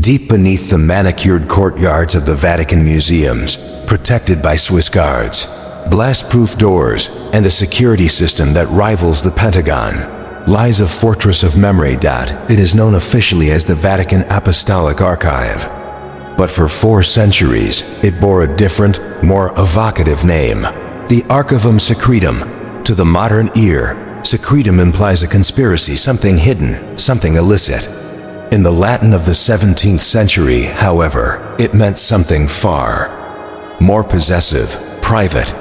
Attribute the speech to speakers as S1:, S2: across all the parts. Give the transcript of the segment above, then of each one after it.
S1: Deep beneath the manicured courtyards of the Vatican museums, protected by Swiss guards, blast-proof doors, and a security system that rivals the Pentagon, lies a fortress of memory. It is known officially as the Vatican Apostolic Archive. But for 4 centuries, it bore a different, more evocative name, the Archivum Secretum. To the modern ear, secretum implies a conspiracy, something hidden, something illicit. In the Latin of the 17th century, however, it meant something far more possessive, private.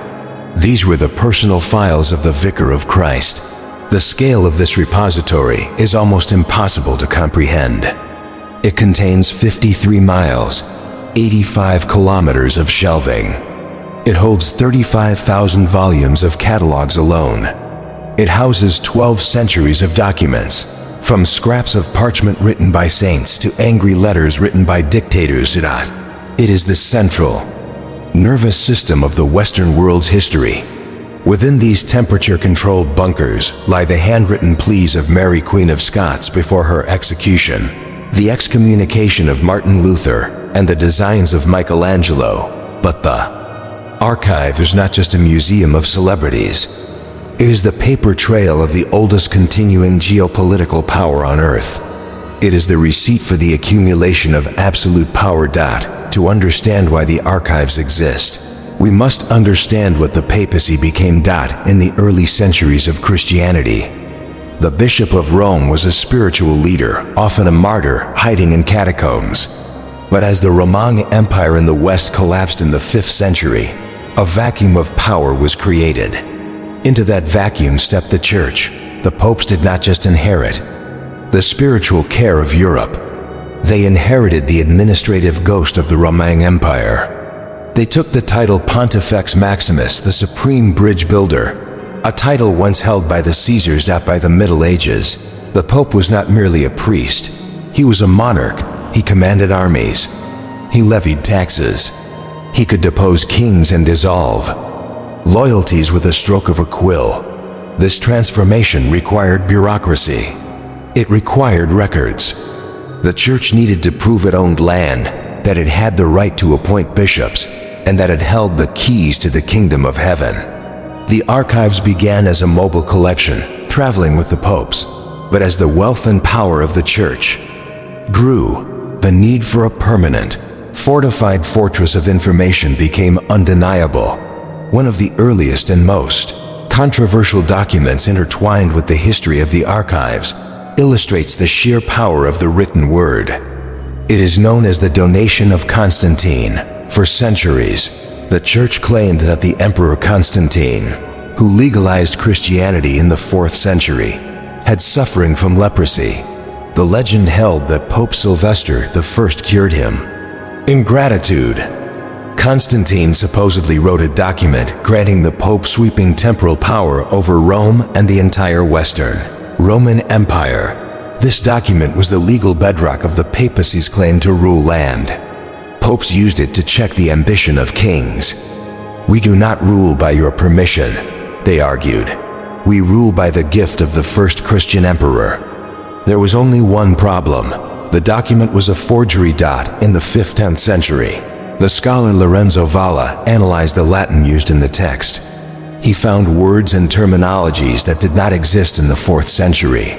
S1: These were the personal files of the Vicar of Christ. The scale of this repository is almost impossible to comprehend. It contains 53 miles, 85 kilometers of shelving. It holds 35,000 volumes of catalogs alone. It houses 12 centuries of documents, from scraps of parchment written by saints to angry letters written by dictators. It is the central, nervous system of the Western world's history. Within these temperature-controlled bunkers lie the handwritten pleas of Mary, Queen of Scots before her execution, the excommunication of Martin Luther, and the designs of Michelangelo. But the archive is not just a museum of celebrities. It is the paper trail of the oldest continuing geopolitical power on Earth. It is the receipt for the accumulation of absolute power. To understand why the archives exist, we must understand what the papacy became. In the early centuries of Christianity, the Bishop of Rome was a spiritual leader, often a martyr, hiding in catacombs. But as the Roman Empire in the West collapsed in the 5th century, a vacuum of power was created. Into that vacuum stepped the Church. The popes did not just inherit the spiritual care of Europe. They inherited the administrative ghost of the Roman Empire. They took the title Pontifex Maximus, the supreme bridge builder, a title once held by the Caesars. By the Middle Ages, the Pope was not merely a priest. He was a monarch. He commanded armies. He levied taxes. He could depose kings and dissolve loyalties with a stroke of a quill. This transformation required bureaucracy. It required records. The Church needed to prove it owned land, that it had the right to appoint bishops, and that it held the keys to the kingdom of heaven. The archives began as a mobile collection, traveling with the popes. But as the wealth and power of the Church grew, the need for a permanent, fortified fortress of information became undeniable. One of the earliest and most controversial documents intertwined with the history of the archives illustrates the sheer power of the written word. It is known as the Donation of Constantine. For centuries, the Church claimed that the Emperor Constantine, who legalized Christianity in the 4th century, had suffering from leprosy. The legend held that Pope Sylvester I cured him. In gratitude, Constantine supposedly wrote a document granting the Pope sweeping temporal power over Rome and the entire Western Roman Empire. This document was the legal bedrock of the papacy's claim to rule land. Popes used it to check the ambition of kings. "We do not rule by your permission," they argued. "We rule by the gift of the first Christian emperor." There was only one problem. The document was a forgery. In the 5th-10th century, the scholar Lorenzo Valla analyzed the Latin used in the text. He found words and terminologies that did not exist in the 4th century.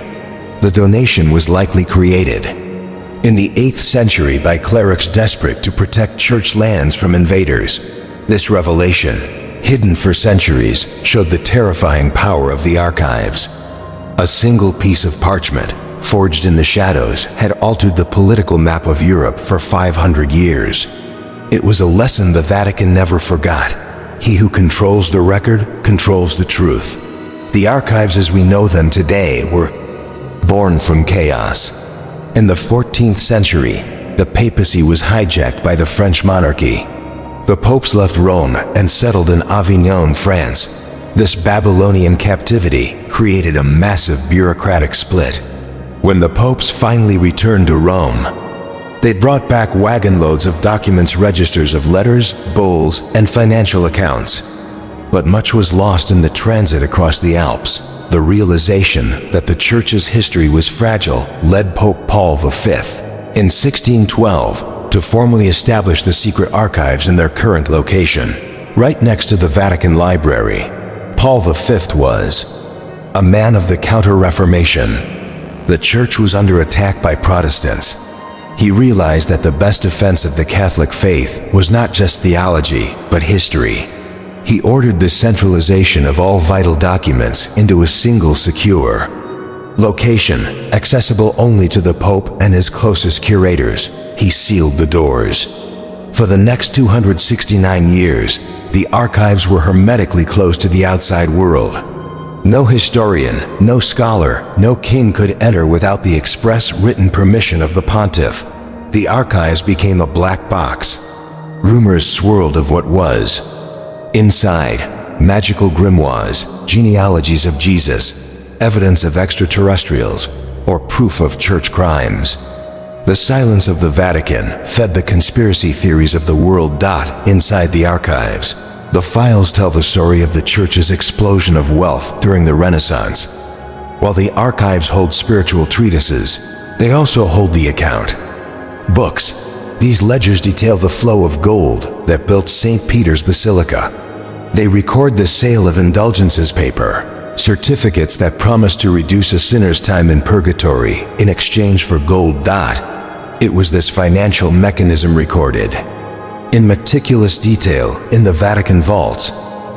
S1: The donation was likely created in the 8th century by clerics desperate to protect church lands from invaders. This revelation, hidden for centuries, showed the terrifying power of the archives. A single piece of parchment, forged in the shadows, had altered the political map of Europe for 500 years. It was a lesson the Vatican never forgot. He who controls the record controls the truth. The archives as we know them today were born from chaos. In the 14th century, the papacy was hijacked by the French monarchy. The popes left Rome and settled in Avignon, France. This Babylonian captivity created a massive bureaucratic split. When the popes finally returned to Rome, they brought back wagon loads of documents, registers of letters, bulls, and financial accounts. But much was lost in the transit across the Alps. The realization that the Church's history was fragile led Pope Paul V in 1612 to formally establish the secret archives in their current location, right next to the Vatican Library. Paul V was a man of the Counter-Reformation. The Church was under attack by Protestants. He realized that the best defense of the Catholic faith was not just theology, but history. He ordered the centralization of all vital documents into a single secure location, accessible only to the Pope and his closest curators. He sealed the doors. For the next 269 years, the archives were hermetically closed to the outside world. No historian, no scholar, no king could enter without the express written permission of the pontiff. The archives became a black box. Rumors swirled of what was inside: magical grimoires, genealogies of Jesus, evidence of extraterrestrials, or proof of church crimes. The silence of the Vatican fed the conspiracy theories of the world. Inside the archives, the files tell the story of the Church's explosion of wealth during the Renaissance. While the archives hold spiritual treatises, they also hold the account books. These ledgers detail the flow of gold that built St. Peter's Basilica. They record the sale of indulgences paper, certificates that promise to reduce a sinner's time in purgatory in exchange for gold. It was this financial mechanism recorded in meticulous detail in the Vatican vaults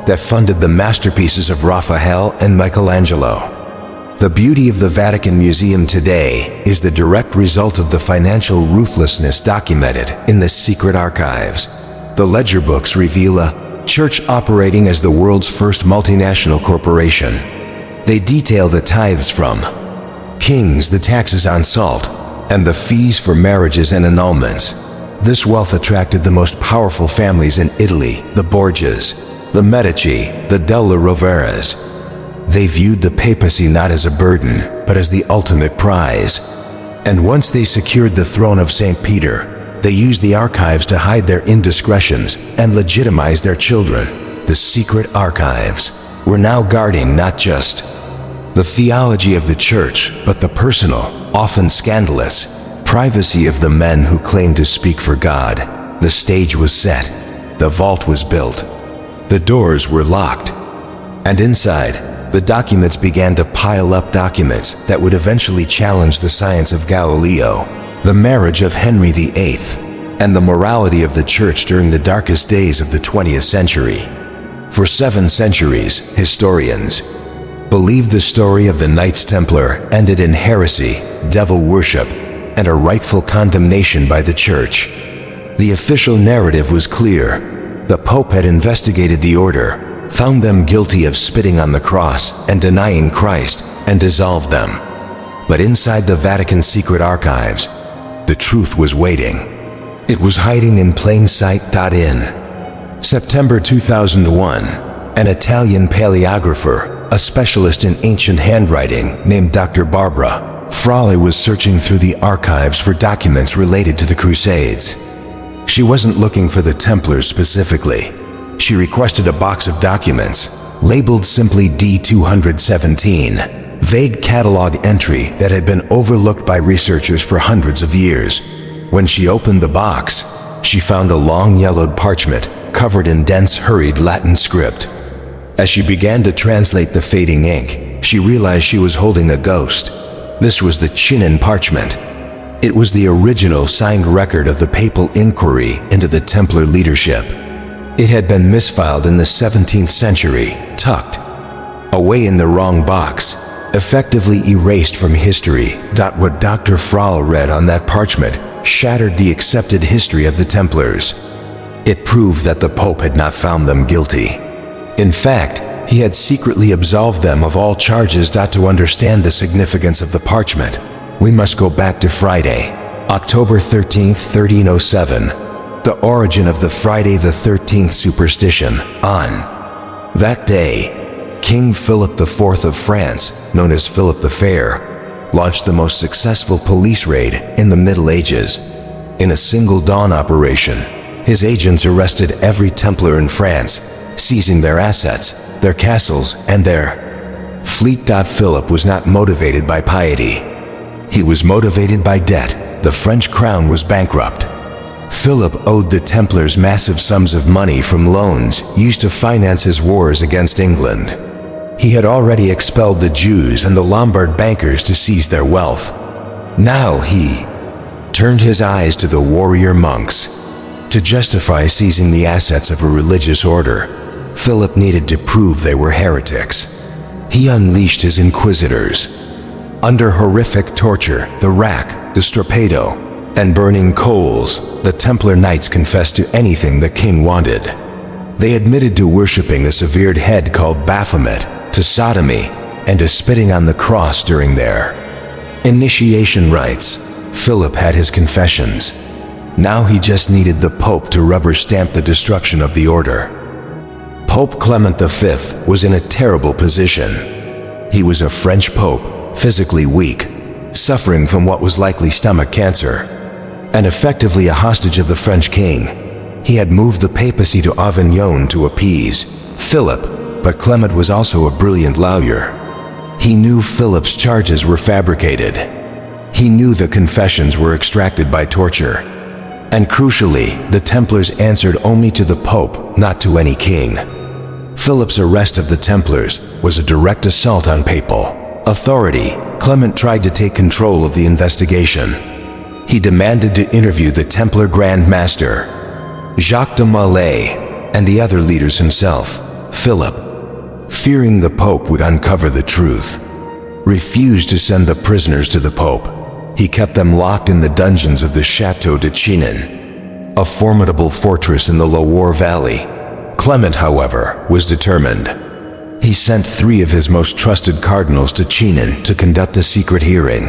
S1: that funded the masterpieces of Raphael and Michelangelo. The beauty of the Vatican Museum today is the direct result of the financial ruthlessness documented in the secret archives. The ledger books reveal a church operating as the world's first multinational corporation. They detail the tithes from kings, the taxes on salt, and the fees for marriages and annulments. This wealth attracted the most powerful families in Italy: the Borgias, the Medici, the Della Roveras. They viewed the papacy not as a burden, but as the ultimate prize. And once they secured the throne of St. Peter, they used the archives to hide their indiscretions and legitimize their children. The secret archives were now guarding not just the theology of the Church, but the personal, often scandalous, privacy of the men who claimed to speak for God. The stage was set. The vault was built. The doors were locked. And inside, the documents began to pile up, documents that would eventually challenge the science of Galileo, the marriage of Henry VIII, and the morality of the Church during the darkest days of the 20th century. For 7 centuries, historians believed the story of the Knights Templar ended in heresy, devil worship, and a rightful condemnation by the Church. The official narrative was clear. The Pope had investigated the order, found them guilty of spitting on the cross and denying Christ, and dissolved them. But inside the Vatican Secret Archives, the truth was waiting. It was hiding in plain sight. In September 2001, an Italian paleographer, a specialist in ancient handwriting named Dr. Barbara Frale, was searching through the archives for documents related to the Crusades. She wasn't looking for the Templars specifically. She requested a box of documents, labeled simply D217, vague catalog entry that had been overlooked by researchers for hundreds of years. When she opened the box, she found a long yellowed parchment covered in dense, hurried Latin script. As she began to translate the fading ink, she realized she was holding a ghost. This was the Chinon parchment. It was the original signed record of the papal inquiry into the Templar leadership. It had been misfiled in the 17th century, tucked away in the wrong box, effectively erased from history. What Dr. Frale read on that parchment shattered the accepted history of the Templars. It proved that the Pope had not found them guilty. In fact, he had secretly absolved them of all charges. To understand the significance of the parchment, we must go back to Friday, October 13, 1307, the origin of the Friday the 13th superstition. On that day, King Philip IV of France, known as Philip the Fair, launched the most successful police raid in the Middle Ages. In a single dawn operation, his agents arrested every Templar in France, seizing their assets, their castles, and their fleet. Philip was not motivated by piety. He was motivated by debt. the French crown was bankrupt. Philip owed the Templars massive sums of money from loans used to finance his wars against England. He had already expelled the Jews and the Lombard bankers to seize their wealth. Now he turned his eyes to the warrior monks. To justify seizing the assets of a religious order, Philip needed to prove they were heretics. He unleashed his inquisitors. Under horrific torture, the rack, the strappado, and burning coals, the Templar Knights confessed to anything the king wanted. They admitted to worshipping a severed head called Baphomet, to sodomy, and to spitting on the cross during their initiation rites. Philip had his confessions. Now he just needed the Pope to rubber stamp the destruction of the order. Pope Clement V was in a terrible position. He was a French pope, physically weak, suffering from what was likely stomach cancer, and effectively a hostage of the French king. He had moved the papacy to Avignon to appease Philip, but Clement was also a brilliant lawyer. He knew Philip's charges were fabricated. He knew the confessions were extracted by torture. And crucially, the Templars answered only to the Pope, not to any king. Philip's arrest of the Templars was a direct assault on papal authority. Clement tried to take control of the investigation. He demanded to interview the Templar Grand Master, Jacques de Molay, and the other leaders himself. Philip, fearing the Pope would uncover the truth, refused to send the prisoners to the Pope. He kept them locked in the dungeons of the Château de Chinon, a formidable fortress in the Loire Valley. Clement, however, was determined. He sent 3 of his most trusted cardinals to Chinon to conduct a secret hearing.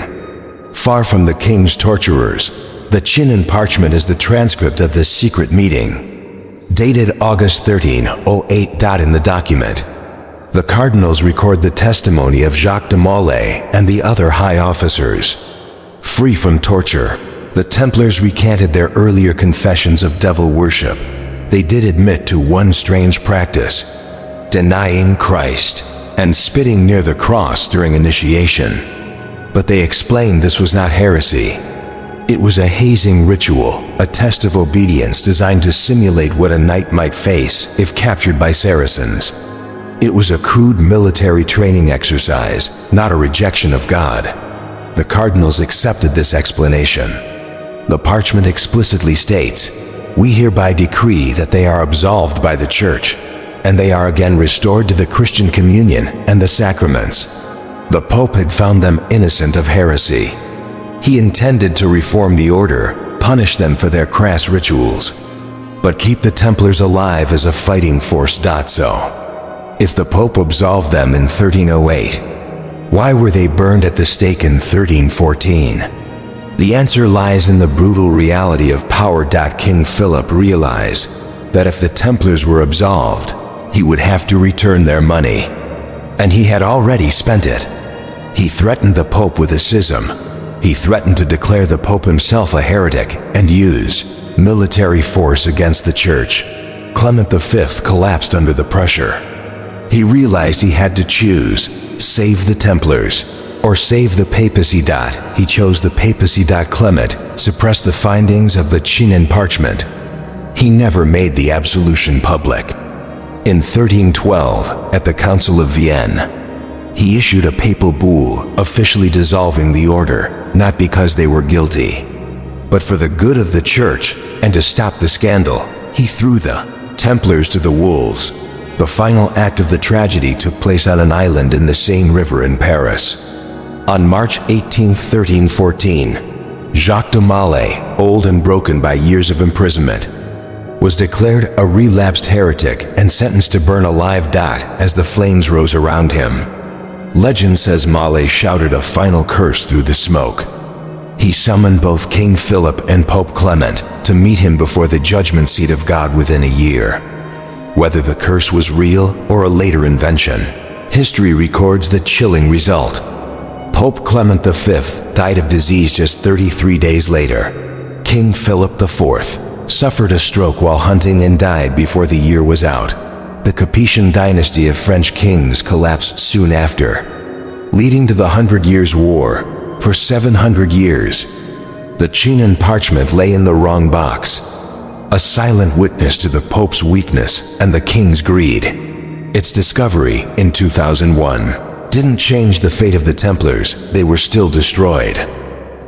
S1: Far from the king's torturers, the Chinon parchment is the transcript of this secret meeting, dated August 1308. In the document, the cardinals record the testimony of Jacques de Molay and the other high officers. Free from torture, the Templars recanted their earlier confessions of devil worship. They did admit to one strange practice: denying Christ and spitting near the cross during initiation. But they explained this was not heresy. It was a hazing ritual, a test of obedience designed to simulate what a knight might face if captured by Saracens. It was a crude military training exercise, not a rejection of God. The cardinals accepted this explanation. The parchment explicitly states, "We hereby decree that they are absolved by the Church, and they are again restored to the Christian communion and the sacraments." The Pope had found them innocent of heresy. He intended to reform the order, punish them for their crass rituals, but keep the Templars alive as a fighting force. If the Pope absolved them in 1308, why were they burned at the stake in 1314? The answer lies in the brutal reality of power. King Philip realized that if the Templars were absolved, he would have to return their money, and he had already spent it. He threatened the Pope with a schism. He threatened to declare the Pope himself a heretic and use military force against the Church. Clement V collapsed under the pressure. He realized he had to choose: save the Templars or save the papacy. He chose the papacy. Clement suppressed the findings of the Chinon parchment. He never made the absolution public. In 1312, at the Council of Vienne, he issued a papal bull officially dissolving the order, not because they were guilty, but for the good of the Church and to stop the scandal. He threw the Templars to the wolves. The final act of the tragedy took place on an island in the Seine River in Paris. On March 18, 1314, Jacques de Molay, old and broken by years of imprisonment, was declared a relapsed heretic and sentenced to burn alive. As the flames rose around him, legend says Molay shouted a final curse through the smoke. He summoned both King Philip and Pope Clement to meet him before the judgment seat of God within a year. Whether the curse was real or a later invention, history records the chilling result. Pope Clement V died of disease just 33 days later. King Philip IV suffered a stroke while hunting and died before the year was out. The Capetian dynasty of French kings collapsed soon after, leading to the 100 Years' War. For 700 years, The Chinon parchment lay in the wrong box, a silent witness to the Pope's weakness and the King's greed. Its discovery in 2001 didn't change the fate of the Templars. They were still destroyed,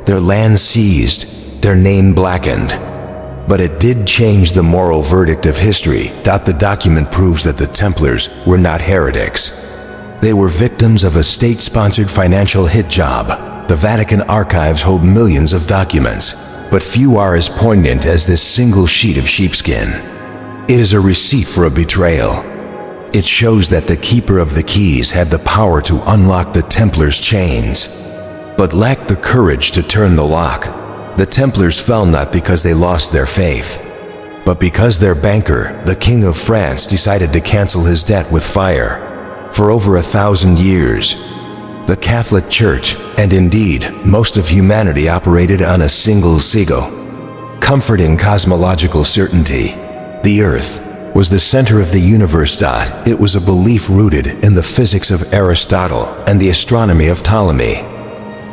S1: their land seized, their name blackened. But it did change the moral verdict of history. The document proves that the Templars were not heretics. They were victims of a state-sponsored financial hit job. The Vatican archives hold millions of documents, but few are as poignant as this single sheet of sheepskin. It is a receipt for a betrayal. It shows that the keeper of the keys had the power to unlock the Templars' chains, but lacked the courage to turn the lock. The Templars fell not because they lost their faith, but because their banker, the King of France, decided to cancel his debt with fire. For over 1,000 years, the Catholic Church, and indeed most of humanity, operated on a single sigo, comforting cosmological certainty. The Earth was the center of the universe. It was a belief rooted in the physics of Aristotle and the astronomy of Ptolemy.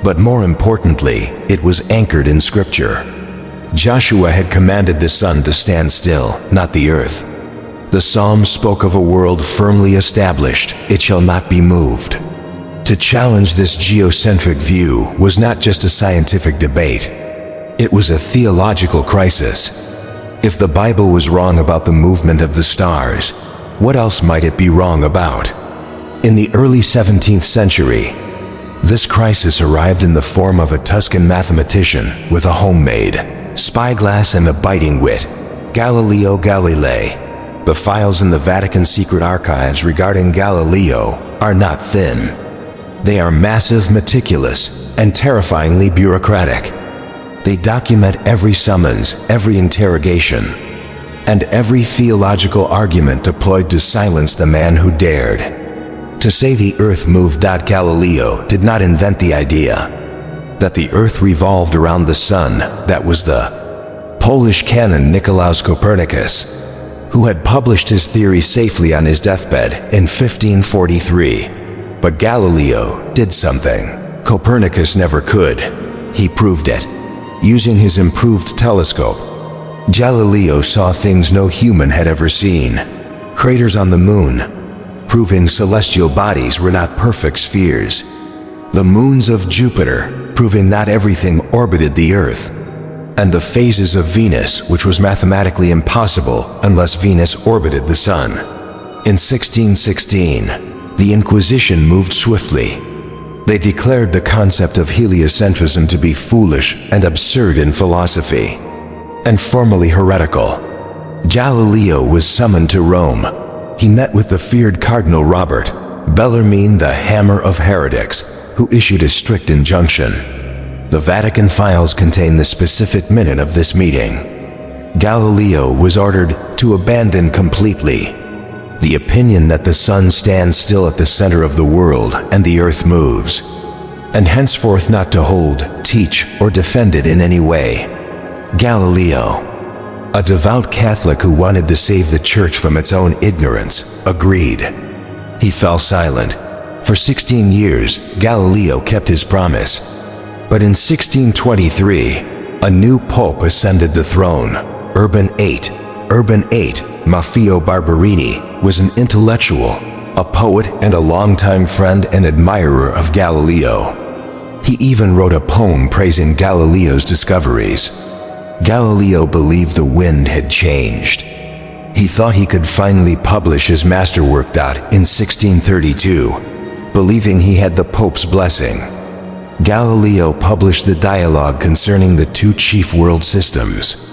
S1: But more importantly, it was anchored in Scripture. Joshua had commanded the sun to stand still, not the earth. The Psalms spoke of a world firmly established, it shall not be moved. To challenge this geocentric view was not just a scientific debate, it was a theological crisis. If the Bible was wrong about the movement of the stars, what else might it be wrong about? In the early 17th century, this crisis arrived in the form of a Tuscan mathematician with a homemade spyglass and a biting wit, Galileo Galilei. The files in the Vatican Secret Archives regarding Galileo are not thin. They are massive, meticulous, and terrifyingly bureaucratic. They document every summons, every interrogation, and every theological argument deployed to silence the man who dared to say the earth moved. Galileo did not invent the idea that the earth revolved around the sun. That was the Polish canon Nicolaus Copernicus, who had published his theory safely on his deathbed in 1543. But Galileo did something Copernicus never could. He proved it. Using his improved telescope, Galileo saw things no human had ever seen. Craters on the moon, proving celestial bodies were not perfect spheres. The moons of Jupiter, proving not everything orbited the Earth. And the phases of Venus, which was mathematically impossible unless Venus orbited the Sun. In 1616, the Inquisition moved swiftly. They declared the concept of heliocentrism to be foolish and absurd in philosophy, and formally heretical. Galileo was summoned to Rome. He met with the feared Cardinal Robert Bellarmine, the Hammer of Heretics, who issued a strict injunction. The Vatican files contain the specific minute of this meeting. Galileo was ordered to abandon completely the opinion that the sun stands still at the center of the world and the earth moves, and henceforth not to hold, teach, or defend it in any way. Galileo, a devout Catholic who wanted to save the Church from its own ignorance, agreed. He fell silent. For 16 years, Galileo kept his promise. But in 1623, a new pope ascended the throne, Urban VIII. Urban VIII, Mafia Barberini, was an intellectual, a poet, and a longtime friend and admirer of Galileo. He even wrote a poem praising Galileo's discoveries. Galileo believed the wind had changed. He thought he could finally publish his masterwork. In 1632, believing he had the Pope's blessing, Galileo published the dialogue concerning the two chief world systems.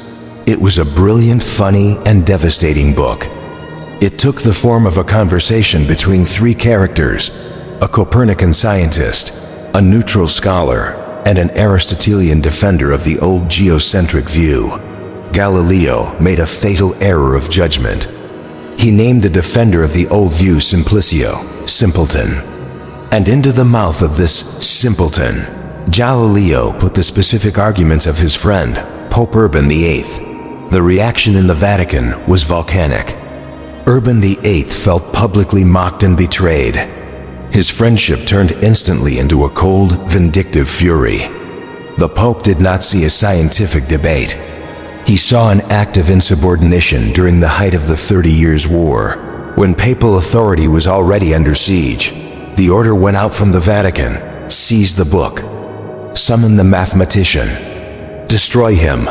S1: It was a brilliant, funny, and devastating book. It took the form of a conversation between three characters: a Copernican scientist, a neutral scholar, and an Aristotelian defender of the old geocentric view. Galileo made a fatal error of judgment. He named the defender of the old view Simplicio, simpleton. And into the mouth of this simpleton, Galileo put the specific arguments of his friend, Pope Urban VIII. The reaction in the Vatican was volcanic. Urban VIII felt publicly mocked and betrayed. His friendship turned instantly into a cold, vindictive fury. The Pope did not see a scientific debate. He saw an act of insubordination during the height of the 30 Years' War, when papal authority was already under siege. The order went out from the Vatican: seize the book, summon the mathematician, destroy him.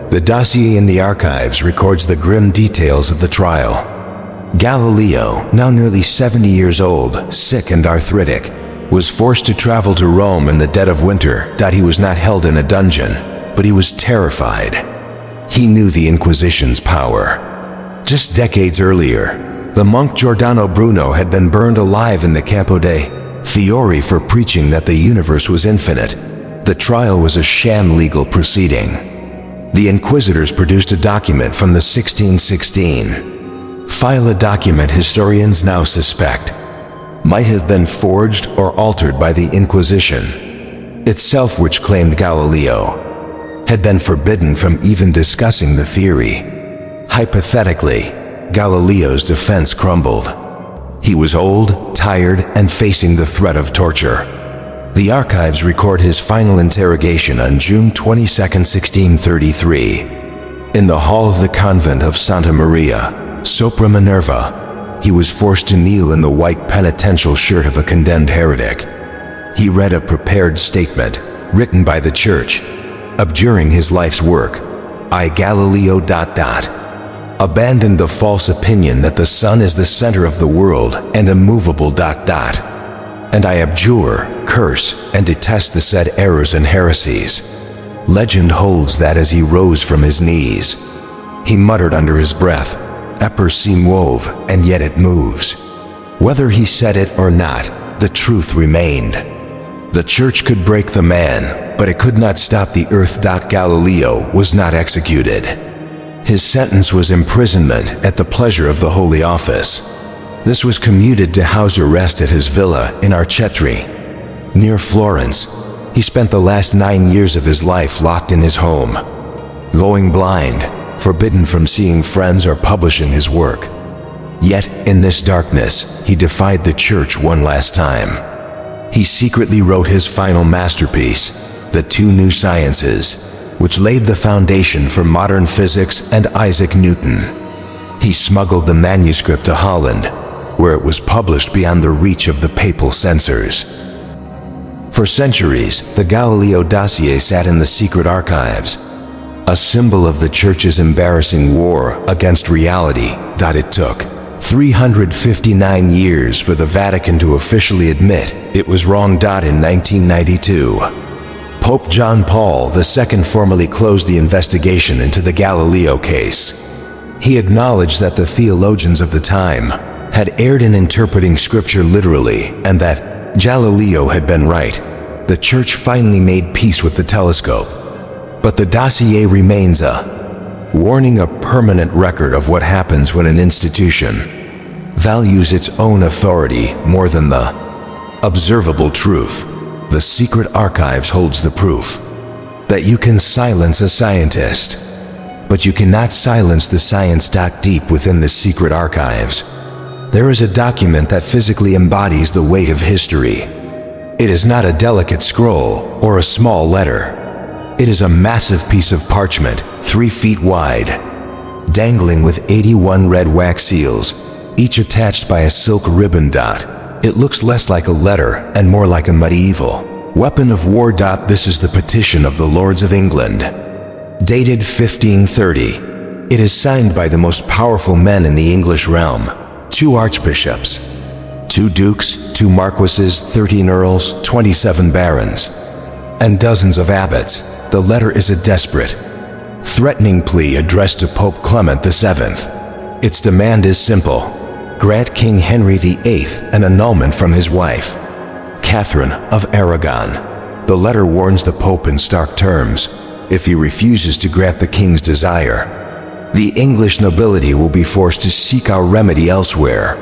S1: The dossier in the archives records the grim details of the trial. Galileo, now nearly 70 years old, sick and arthritic, was forced to travel to Rome in the dead of winter. He was not held in a dungeon, but he was terrified. He knew the Inquisition's power. Just decades earlier, the monk Giordano Bruno had been burned alive in the Campo de' Fiori for preaching that the universe was infinite. The trial was a sham legal proceeding. The inquisitors produced a document from the 1616. A document historians now suspect might have been forged or altered by the Inquisition itself, which claimed Galileo had been forbidden from even discussing the theory. Hypothetically, Galileo's defense crumbled. He was old, tired, and facing the threat of torture. The archives record his final interrogation on June 22, 1633. In the hall of the convent of Santa Maria sopra Minerva, he was forced to kneel in the white penitential shirt of a condemned heretic. He read a prepared statement, written by the Church, abjuring his life's work. I, Galileo... abandoned the false opinion that the sun is the center of the world and immovable... and I abjure, curse, and detest the said errors and heresies. Legend holds that as he rose from his knees, he muttered under his breath, Eper si muove, and yet it moves. Whether he said it or not, the truth remained. The Church could break the man, but it could not stop the earth. Galileo was not executed. His sentence was imprisonment at the pleasure of the Holy Office. This was commuted to house arrest at his villa in Arcetri, near Florence. He spent the last 9 years of his life locked in his home, going blind, forbidden from seeing friends or publishing his work. Yet, in this darkness, he defied the Church one last time. He secretly wrote his final masterpiece, The Two New Sciences, which laid the foundation for modern physics and Isaac Newton. He smuggled the manuscript to Holland, where it was published beyond the reach of the papal censors. For centuries, the Galileo dossier sat in the secret archives, a symbol of the Church's embarrassing war against reality. It took 359 years for the Vatican to officially admit it was wrong. In 1992, Pope John Paul II formally closed the investigation into the Galileo case. He acknowledged that the theologians of the time had erred in interpreting Scripture literally, and that Galileo had been right. The Church finally made peace with the telescope. But the dossier remains a warning, a permanent record of what happens when an institution values its own authority more than the observable truth. The secret archives holds the proof that you can silence a scientist, but you cannot silence the science. Deep within the secret archives, there is a document that physically embodies the weight of history. It is not a delicate scroll or a small letter. It is a massive piece of parchment, 3 feet wide, dangling with 81 red wax seals, each attached by a silk ribbon. It looks less like a letter and more like a medieval weapon of war. This is the petition of the Lords of England, dated 1530. It is signed by the most powerful men in the English realm: 2 archbishops, 2 dukes, 2 marquises, 13 earls, 27 barons, and dozens of abbots. The letter is a desperate, threatening plea addressed to Pope Clement VII. Its demand is simple: grant King Henry VIII an annulment from his wife, Catherine of Aragon. The letter warns the Pope in stark terms: if he refuses to grant the king's desire, the English nobility will be forced to seek our remedy elsewhere.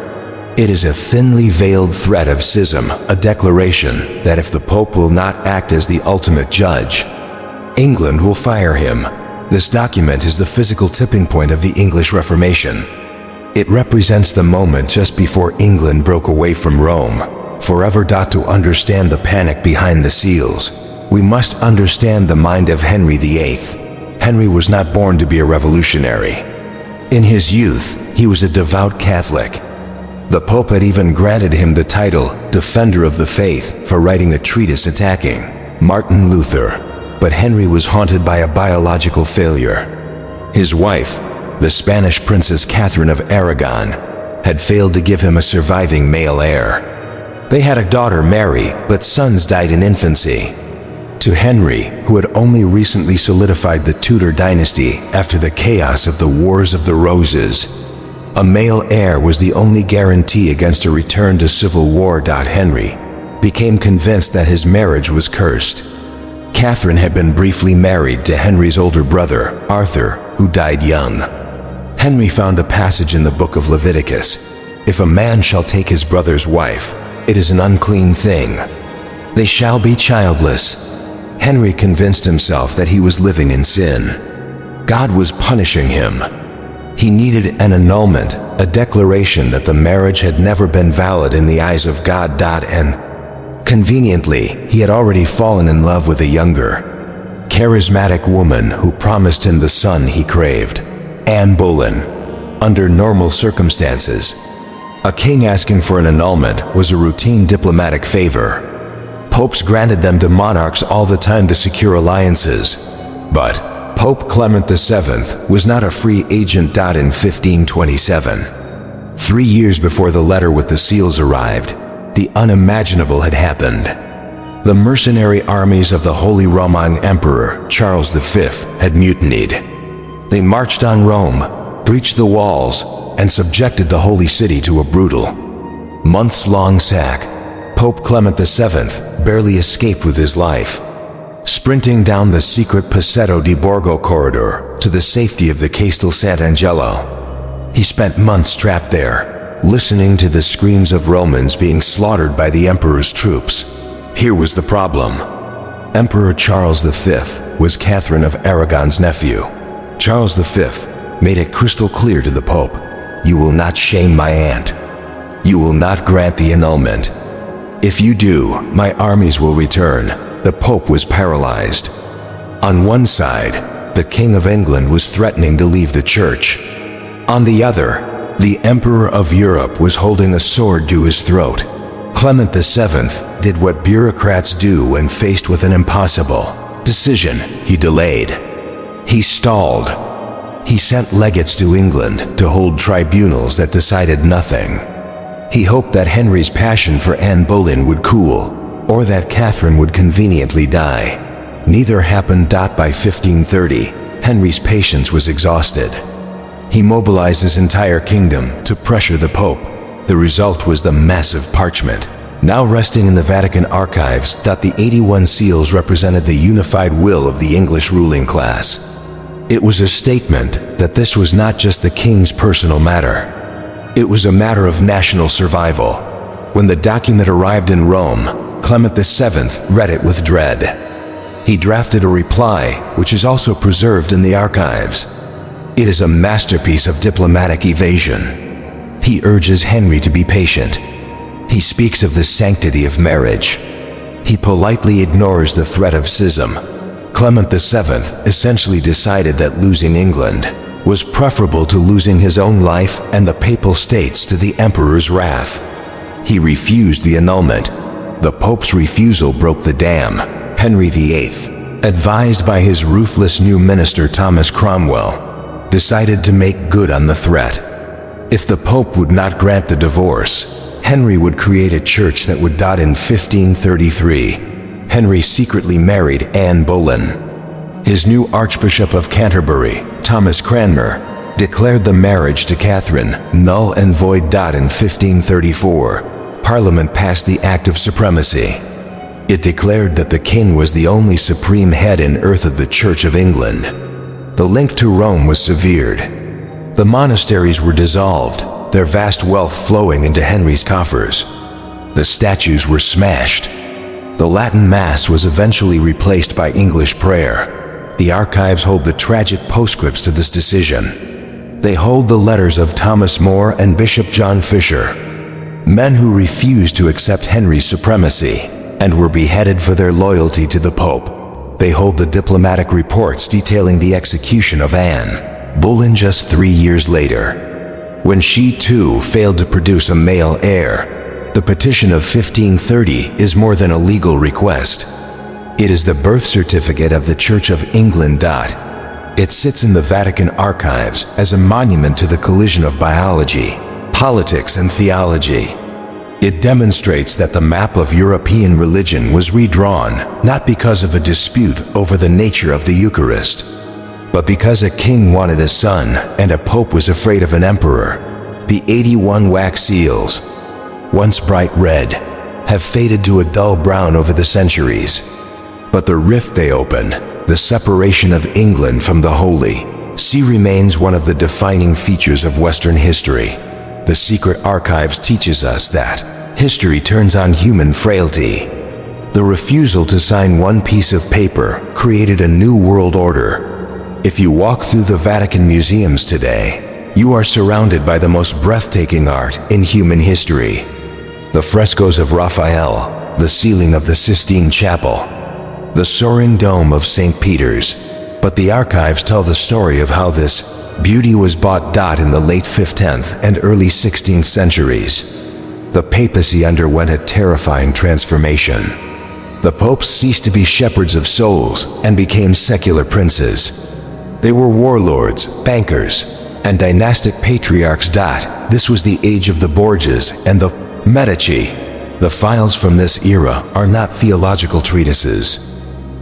S1: It is a thinly veiled threat of schism, a declaration that if the Pope will not act as the ultimate judge, England will fire him. This document is the physical tipping point of the English Reformation. It represents the moment just before England broke away from Rome, forever. To understand the panic behind the seals, We must understand the mind of Henry VIII. Henry was not born to be a revolutionary. In his youth, he was a devout Catholic. The Pope had even granted him the title Defender of the Faith for writing a treatise attacking Martin Luther. But Henry was haunted by a biological failure. His wife, the Spanish Princess Catherine of Aragon, had failed to give him a surviving male heir. They had a daughter, Mary, but sons died in infancy. To Henry, who had only recently solidified the Tudor dynasty after the chaos of the Wars of the Roses, a male heir was the only guarantee against a return to civil war. Henry became convinced that his marriage was cursed. Catherine had been briefly married to Henry's older brother, Arthur, who died young. Henry found a passage in the book of Leviticus: "If a man shall take his brother's wife, it is an unclean thing. They shall be childless." Henry convinced himself that he was living in sin. God was punishing him. He needed an annulment, a declaration that the marriage had never been valid in the eyes of God. And conveniently, he had already fallen in love with a younger, charismatic woman who promised him the son he craved, Anne Boleyn. Under normal circumstances, a king asking for an annulment was a routine diplomatic favor. Popes granted them to monarchs all the time to secure alliances. But Pope Clement VII was not a free agent. In 1527, 3 years before the letter with the seals arrived, the unimaginable had happened. The mercenary armies of the Holy Roman Emperor Charles V had mutinied. They marched on Rome, breached the walls, and subjected the Holy City to a brutal, months-long sack. Pope Clement VII barely escaped with his life, sprinting down the secret Passetto di Borgo corridor to the safety of the Castel Sant'Angelo. He spent months trapped there, listening to the screams of Romans being slaughtered by the emperor's troops. Here was the problem. Emperor Charles V was Catherine of Aragon's nephew. Charles V made it crystal clear to the Pope, "You will not shame my aunt. You will not grant the annulment. If you do, my armies will return." The Pope was paralyzed. On one side, the King of England was threatening to leave the Church. On the other, the Emperor of Europe was holding a sword to his throat. Clement VII did what bureaucrats do when faced with an impossible decision. He delayed. He stalled. He sent legates to England to hold tribunals that decided nothing. He hoped that Henry's passion for Anne Boleyn would cool, or that Catherine would conveniently die. Neither happened. By 1530, Henry's patience was exhausted. He mobilized his entire kingdom to pressure the Pope. The result was the massive Parchment, now resting in the Vatican Archives. The 81 seals represented the unified will of the English ruling class. It was a statement that this was not just the king's personal matter. It was a matter of national survival. When the document arrived in Rome, Clement VII read it with dread. He drafted a reply, which is also preserved in the archives. It is a masterpiece of diplomatic evasion. He urges Henry to be patient. He speaks of the sanctity of marriage. He politely ignores the threat of schism. Clement VII essentially decided that losing England was preferable to losing his own life and the Papal States to the Emperor's wrath. He refused the annulment. The Pope's refusal broke the dam. Henry VIII, advised by his ruthless new minister Thomas Cromwell, decided to make good on the threat. If the Pope would not grant the divorce, Henry would create a church that would. In 1533, Henry secretly married Anne Boleyn. His new Archbishop of Canterbury, Thomas Cranmer, declared the marriage to Catherine null and void. In 1534, Parliament passed the Act of Supremacy. It declared that the king was the only supreme head in earth of the Church of England. The link to Rome was severed. The monasteries were dissolved, their vast wealth flowing into Henry's coffers. The statues were smashed. The Latin Mass was eventually replaced by English prayer. The archives hold the tragic postscripts to this decision. They hold the letters of Thomas More and Bishop John Fisher, men who refused to accept Henry's supremacy. and were beheaded for their loyalty to the Pope. They hold the diplomatic reports detailing the execution of Anne Boleyn just 3 years later, when she too failed to produce a male heir. The petition of 1530 is more than a legal request. It is the birth certificate of the Church of England. It sits in the Vatican archives as a monument to the collision of biology, politics, and theology. It demonstrates that the map of European religion was redrawn not because of a dispute over the nature of the Eucharist, but because a king wanted a son and a pope was afraid of an emperor. The 81 wax seals, once bright red, have faded to a dull brown over the centuries. But the rift they open, the separation of England from the Holy See remains one of the defining features of Western history. The Secret Archives teaches us that history turns on human frailty. The refusal to sign one piece of paper created a new world order. If you walk through the Vatican museums today, you are surrounded by the most breathtaking art in human history. The frescoes of Raphael, the ceiling of the Sistine Chapel, the soaring dome of St. Peter's. But the archives tell the story of how this beauty was bought in the late 15th and early 16th centuries. The papacy underwent a terrifying transformation. The popes ceased to be shepherds of souls and became secular princes. They were warlords, bankers, and dynastic patriarchs. This was the age of the Borgias and the Medici. The files from this era are not theological treatises.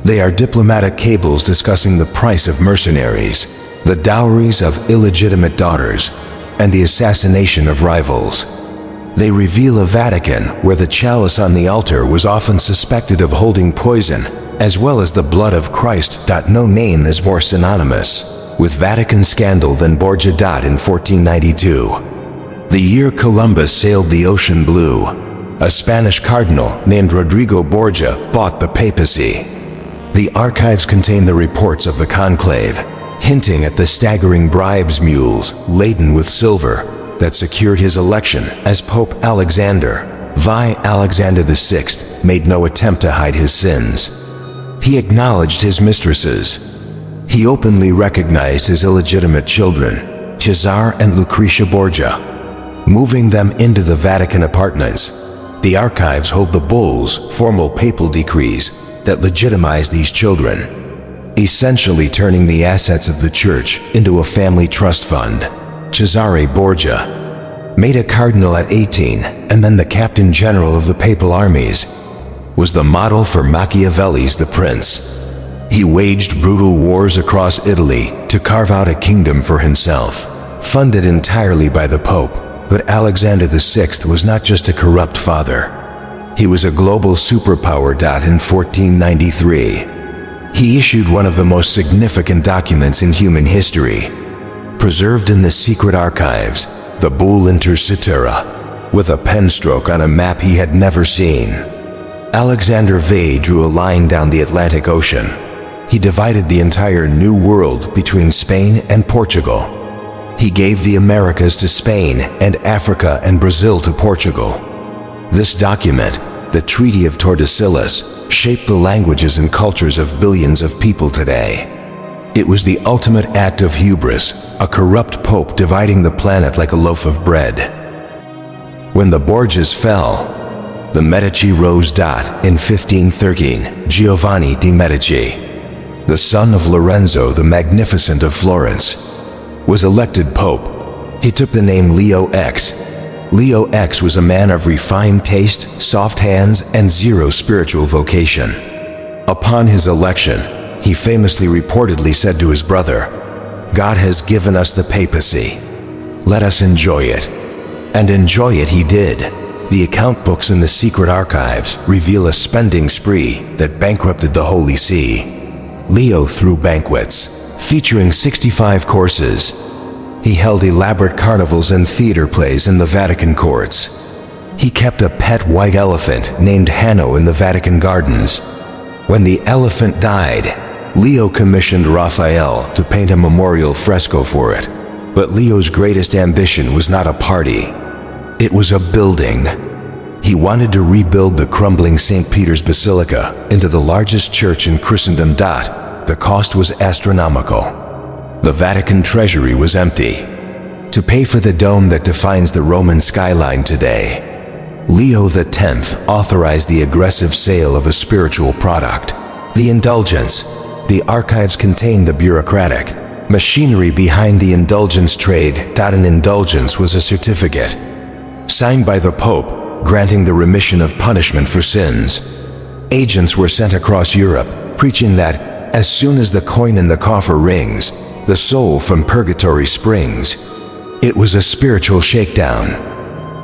S1: They are diplomatic cables discussing the price of mercenaries, the dowries of illegitimate daughters, and the assassination of rivals. They reveal a Vatican where the chalice on the altar was often suspected of holding poison, as well as the blood of Christ. No name is more synonymous with Vatican scandal than Borgia. In 1492, the year Columbus sailed the ocean blue, a Spanish cardinal named Rodrigo Borgia bought the papacy. The archives contain the reports of the conclave, hinting at the staggering bribes mules laden with silver that secured his election as Pope Alexander. Alexander VI made no attempt to hide his sins. He acknowledged his mistresses. He openly recognized his illegitimate children, Cesare and Lucretia Borgia, moving them into the Vatican apartments. The archives hold the bulls, formal papal decrees, that legitimize these children, essentially turning the assets of the church into a family trust fund. Cesare Borgia, made a cardinal at 18 and then the captain general of the papal armies, was the model for Machiavelli's The Prince. He waged brutal wars across Italy to carve out a kingdom for himself, funded entirely by the Pope. But Alexander VI was not just a corrupt father. He was a global superpower. In 1493, he issued one of the most significant documents in human history, preserved in the secret archives, the Bull Inter Cetera, with a pen stroke on a map he had never seen. Alexander VIII drew a line down the Atlantic Ocean. He divided the entire New World between Spain and Portugal. He gave the Americas to Spain and Africa and Brazil to Portugal. This document, the Treaty of Tordesillas, shaped the languages and cultures of billions of people today. It was the ultimate act of hubris, a corrupt pope dividing the planet like a loaf of bread. When the Borgias fell, the Medici rose. In 1513, Giovanni de' Medici, the son of Lorenzo the Magnificent of Florence, was elected pope. He took the name Leo X. Leo X was a man of refined taste, soft hands, and zero spiritual vocation. Upon his election, he famously reportedly said to his brother, "God has given us the papacy. Let us enjoy it." And enjoy it he did. The account books in the secret archives reveal a spending spree that bankrupted the Holy See. Leo threw banquets, featuring 65 courses. He held elaborate carnivals and theater plays in the Vatican courts. He kept a pet white elephant named Hanno in the Vatican gardens. When the elephant died, Leo commissioned Raphael to paint a memorial fresco for it. But Leo's greatest ambition was not a party. It was a building. He wanted to rebuild the crumbling St. Peter's Basilica into the largest church in Christendom. The cost was astronomical. The Vatican treasury was empty. To pay for the dome that defines the Roman skyline today, Leo X authorized the aggressive sale of a spiritual product, the indulgence. The archives contained the bureaucratic machinery behind the indulgence trade. An indulgence was a certificate, signed by the Pope, granting the remission of punishment for sins. Agents were sent across Europe, preaching that, as soon as the coin in the coffer rings, the soul from purgatory springs. It was a spiritual shakedown.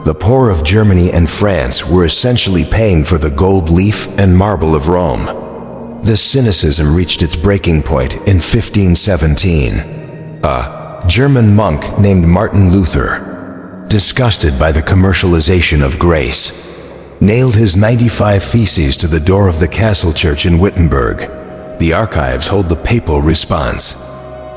S1: The poor of Germany and France were essentially paying for the gold leaf and marble of Rome. This cynicism reached its breaking point in 1517. A German monk named Martin Luther, disgusted by the commercialization of grace, nailed his 95 Theses to the door of the castle church in Wittenberg. The archives hold the papal response.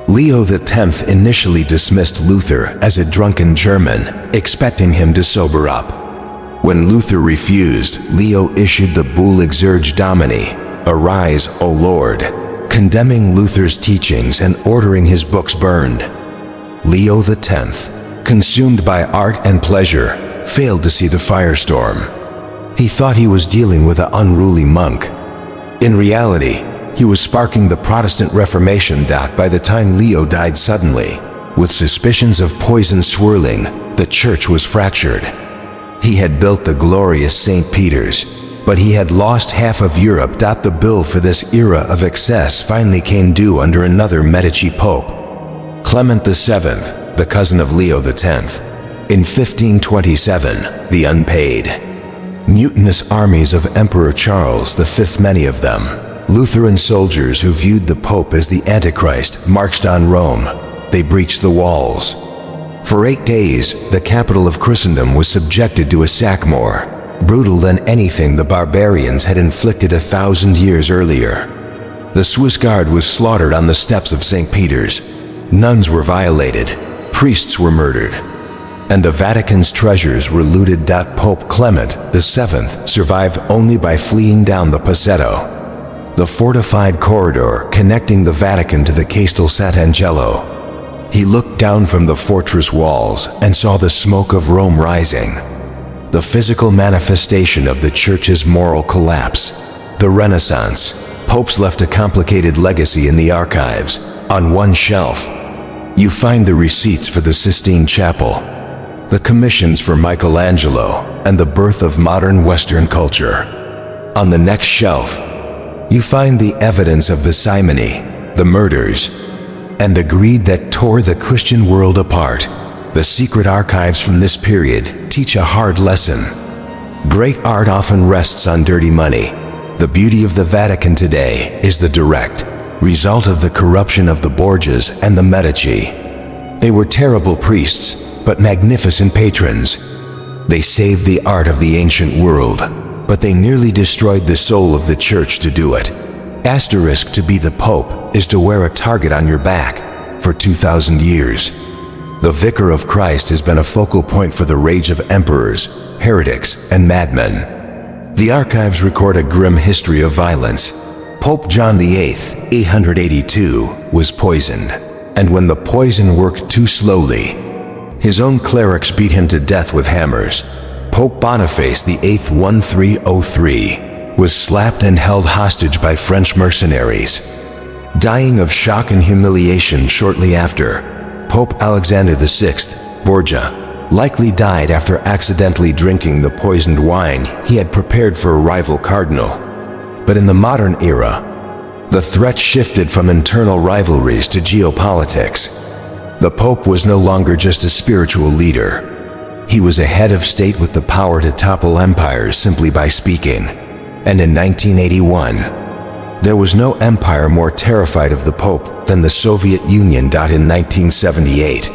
S1: Leo X initially dismissed Luther as a drunken German, expecting him to sober up. When Luther refused, Leo issued the bull Exsurge Domini, Arise, O Lord, condemning Luther's teachings and ordering his books burned. Leo X, consumed by art and pleasure, failed to see the firestorm. He thought he was dealing with an unruly monk. In reality, he was sparking the Protestant Reformation. By the time Leo died suddenly, with suspicions of poison swirling, the church was fractured. He had built the glorious St. Peter's, but he had lost half of Europe. The bill for this era of excess finally came due under another Medici Pope, Clement VII, the cousin of Leo X. In 1527, the unpaid, mutinous armies of Emperor Charles V, many of them Lutheran soldiers who viewed the Pope as the Antichrist, marched on Rome. They breached the walls. For 8 days, the capital of Christendom was subjected to a sack more brutal than anything the barbarians had inflicted 1,000 years earlier. The Swiss Guard was slaughtered on the steps of St. Peter's. Nuns were violated. Priests were murdered. And the Vatican's treasures were looted. Pope Clement VII survived only by fleeing down the Passetto, the fortified corridor connecting the Vatican to the Castel Sant'Angelo. He looked down from the fortress walls and saw the smoke of Rome rising, the physical manifestation of the Church's moral collapse. The Renaissance. Popes left a complicated legacy in the archives. On one shelf, you find the receipts for the Sistine Chapel, the commissions for Michelangelo, and the birth of modern Western culture. On the next shelf, you find the evidence of the simony, the murders, and the greed that tore the Christian world apart. The secret archives from this period teach a hard lesson. Great art often rests on dirty money. The beauty of the Vatican today is the direct result of the corruption of the Borgias and the Medici. They were terrible priests, but magnificent patrons. They saved the art of the ancient world, but they nearly destroyed the soul of the Church to do it. Asterisk: to be the Pope is to wear a target on your back for 2,000 years. The Vicar of Christ has been a focal point for the rage of emperors, heretics, and madmen. The archives record a grim history of violence. Pope John VIII, 882, was poisoned, and when the poison worked too slowly, his own clerics beat him to death with hammers. Pope Boniface VIII, 1303, was slapped and held hostage by French mercenaries. Dying of shock and humiliation shortly after, Pope Alexander VI, Borgia, likely died after accidentally drinking the poisoned wine he had prepared for a rival cardinal. But in the modern era, the threat shifted from internal rivalries to geopolitics. The Pope was no longer just a spiritual leader. He was a head of state with the power to topple empires simply by speaking. And in 1981, there was no empire more terrified of the Pope than the Soviet Union. In 1978,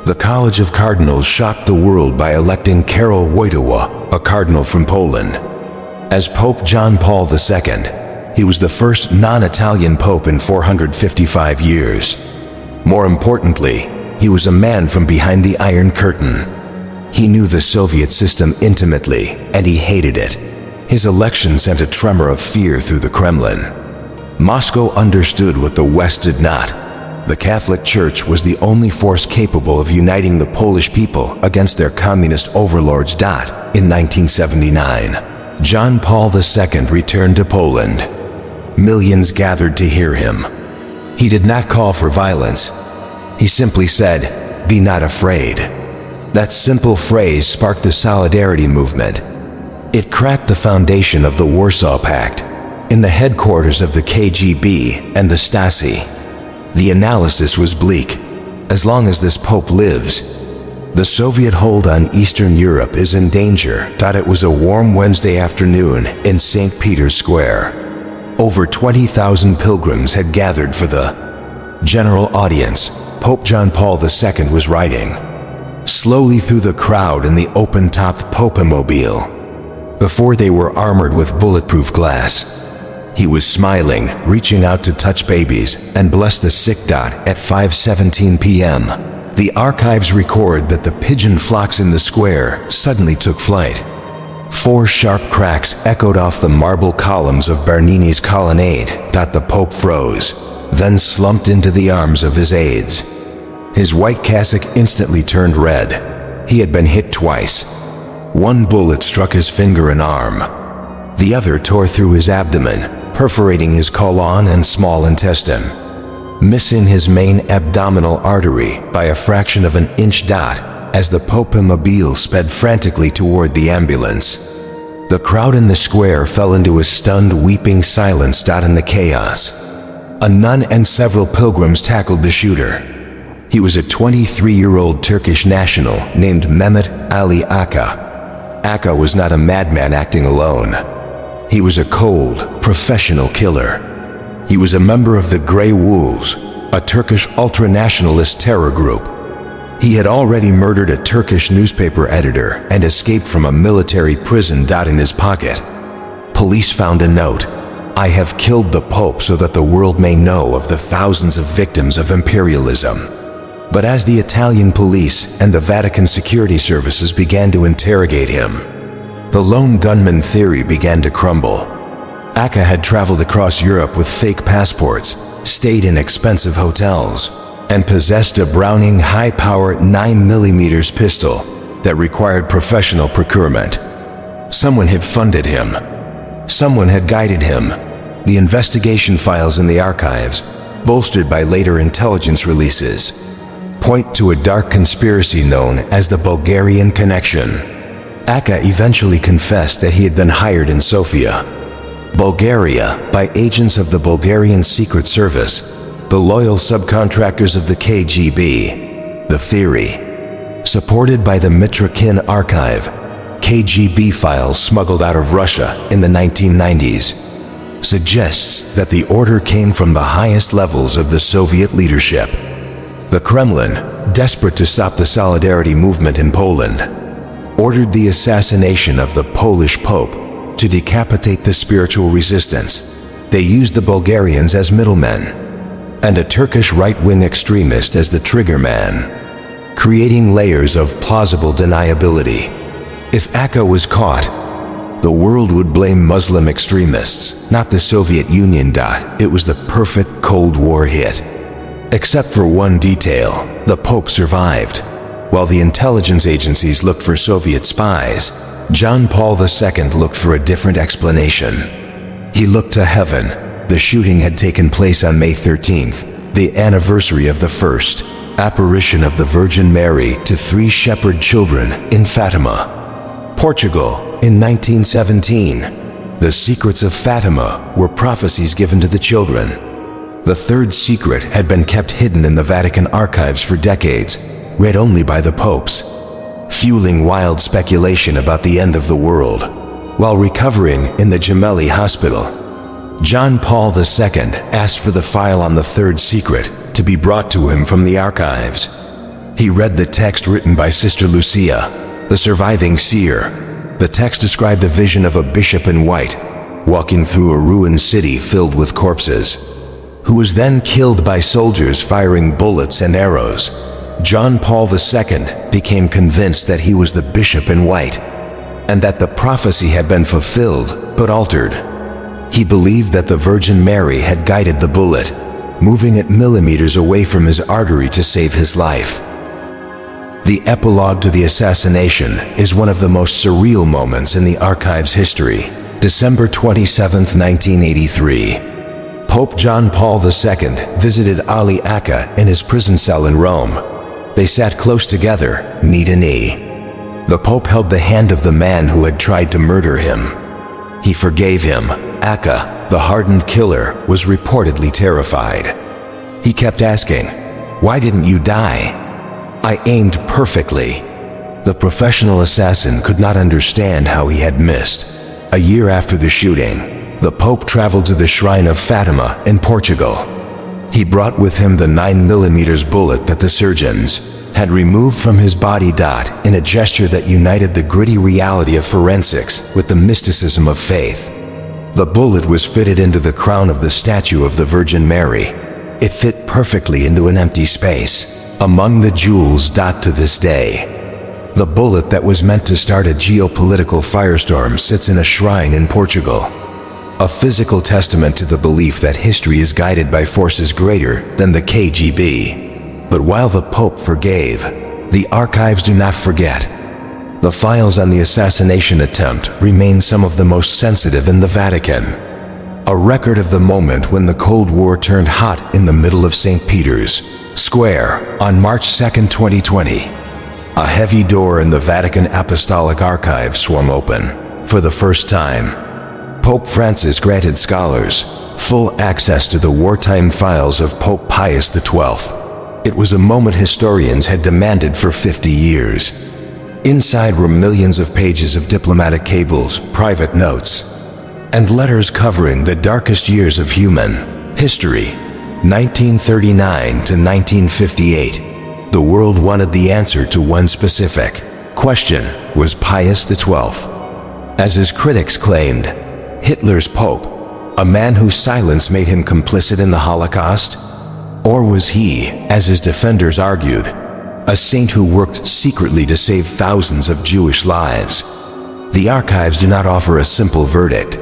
S1: the College of Cardinals shocked the world by electing Karol Wojtyła, a cardinal from Poland, as Pope John Paul II. He was the first non-Italian pope in 455 years. More importantly, he was a man from behind the Iron Curtain. He knew the Soviet system intimately, and he hated it. His election sent a tremor of fear through the Kremlin. Moscow understood what the West did not. The Catholic Church was the only force capable of uniting the Polish people against their communist overlords. In 1979, John Paul II returned to Poland. Millions gathered to hear him. He did not call for violence. He simply said, "Be not afraid." That simple phrase sparked the Solidarity movement. It cracked the foundation of the Warsaw Pact in the headquarters of the KGB and the Stasi. The analysis was bleak. As long as this Pope lives, the Soviet hold on Eastern Europe is in danger. It was a warm Wednesday afternoon in St. Peter's Square. Over 20,000 pilgrims had gathered for the general audience. Pope John Paul II was riding slowly through the crowd in the open-topped Popemobile. Before they were armored with bulletproof glass, he was smiling, reaching out to touch babies, and bless the sick. At 5:17 p.m., the archives record that the pigeon flocks in the square suddenly took flight. 4 sharp cracks echoed off the marble columns of Bernini's colonnade. The Pope froze, then slumped into the arms of his aides. His white cassock instantly turned red. He had been hit twice. One bullet struck his finger and arm. The other tore through his abdomen, perforating his colon and small intestine, missing his main abdominal artery by a fraction of an inch. As the Popemobile sped frantically toward the ambulance, the crowd in the square fell into a stunned, weeping silence. In the chaos, a nun and several pilgrims tackled the shooter. He was a 23-year-old Turkish national named Mehmet Ali Aka. Aka was not a madman acting alone. He was a cold, professional killer. He was a member of the Grey Wolves, a Turkish ultra-nationalist terror group. He had already murdered a Turkish newspaper editor and escaped from a military prison. In his pocket, police found a note: "I have killed the Pope so that the world may know of the thousands of victims of imperialism." But as the Italian police and the Vatican security services began to interrogate him, the lone gunman theory began to crumble. Aka had traveled across Europe with fake passports, stayed in expensive hotels, and possessed a Browning high-power 9mm pistol that required professional procurement. Someone had funded him. Someone had guided him. The investigation files in the archives, bolstered by later intelligence releases, point to a dark conspiracy known as the Bulgarian Connection. Aka eventually confessed that he had been hired in Sofia, Bulgaria, by agents of the Bulgarian Secret Service, the loyal subcontractors of the KGB. The theory, supported by the Mitrokhin archive, KGB files smuggled out of Russia in the 1990s, suggests that the order came from the highest levels of the Soviet leadership. The Kremlin, desperate to stop the Solidarity movement in Poland, ordered the assassination of the Polish Pope to decapitate the spiritual resistance. They used the Bulgarians as middlemen, and a Turkish right-wing extremist as the triggerman, creating layers of plausible deniability. If Aka was caught, the world would blame Muslim extremists, not the Soviet Union. It was the perfect Cold War hit. Except for one detail: the Pope survived. While the intelligence agencies looked for Soviet spies, John Paul II looked for a different explanation. He looked to heaven. The shooting had taken place on May 13th, the anniversary of the first apparition of the Virgin Mary to 3 shepherd children in Fatima, Portugal, in 1917. The secrets of Fatima were prophecies given to the children. The third secret had been kept hidden in the Vatican archives for decades, read only by the popes, fueling wild speculation about the end of the world. While recovering in the Gemelli Hospital, John Paul II asked for the file on the third secret to be brought to him from the archives. He read the text written by Sister Lucia, the surviving seer. The text described a vision of a bishop in white, walking through a ruined city filled with corpses, who was then killed by soldiers firing bullets and arrows. John Paul II became convinced that he was the bishop in white, and that the prophecy had been fulfilled but altered. He believed that the Virgin Mary had guided the bullet, moving it millimeters away from his artery to save his life. The epilogue to the assassination is one of the most surreal moments in the archive's history. December 27, 1983. Pope John Paul II visited Ali Aka in his prison cell in Rome. They sat close together, knee to knee. The Pope held the hand of the man who had tried to murder him. He forgave him. Aka, the hardened killer, was reportedly terrified. He kept asking, "Why didn't you die?" "I aimed perfectly." The professional assassin could not understand how he had missed. A year after the shooting, the Pope traveled to the Shrine of Fatima in Portugal. He brought with him the 9mm bullet that the surgeons had removed from his body. In a gesture that united the gritty reality of forensics with the mysticism of faith. The bullet was fitted into the crown of the statue of the Virgin Mary. It fit perfectly into an empty space among the jewels. To this day, the bullet that was meant to start a geopolitical firestorm sits in a shrine in Portugal. A physical testament to the belief that history is guided by forces greater than the KGB. But while the Pope forgave, the archives do not forget. The files on the assassination attempt remain some of the most sensitive in the Vatican. A record of the moment when the Cold War turned hot in the middle of St. Peter's Square on March 2, 2020. A heavy door in the Vatican Apostolic Archive swung open. For the first time, Pope Francis granted scholars full access to the wartime files of Pope Pius XII. It was a moment historians had demanded for 50 years. Inside were millions of pages of diplomatic cables, private notes, and letters covering the darkest years of human history, 1939 to 1958. The world wanted the answer to one specific question: was Pius XII, as his critics claimed, Hitler's pope, a man whose silence made him complicit in the Holocaust? Or was he, as his defenders argued, a saint who worked secretly to save thousands of Jewish lives? The archives do not offer a simple verdict.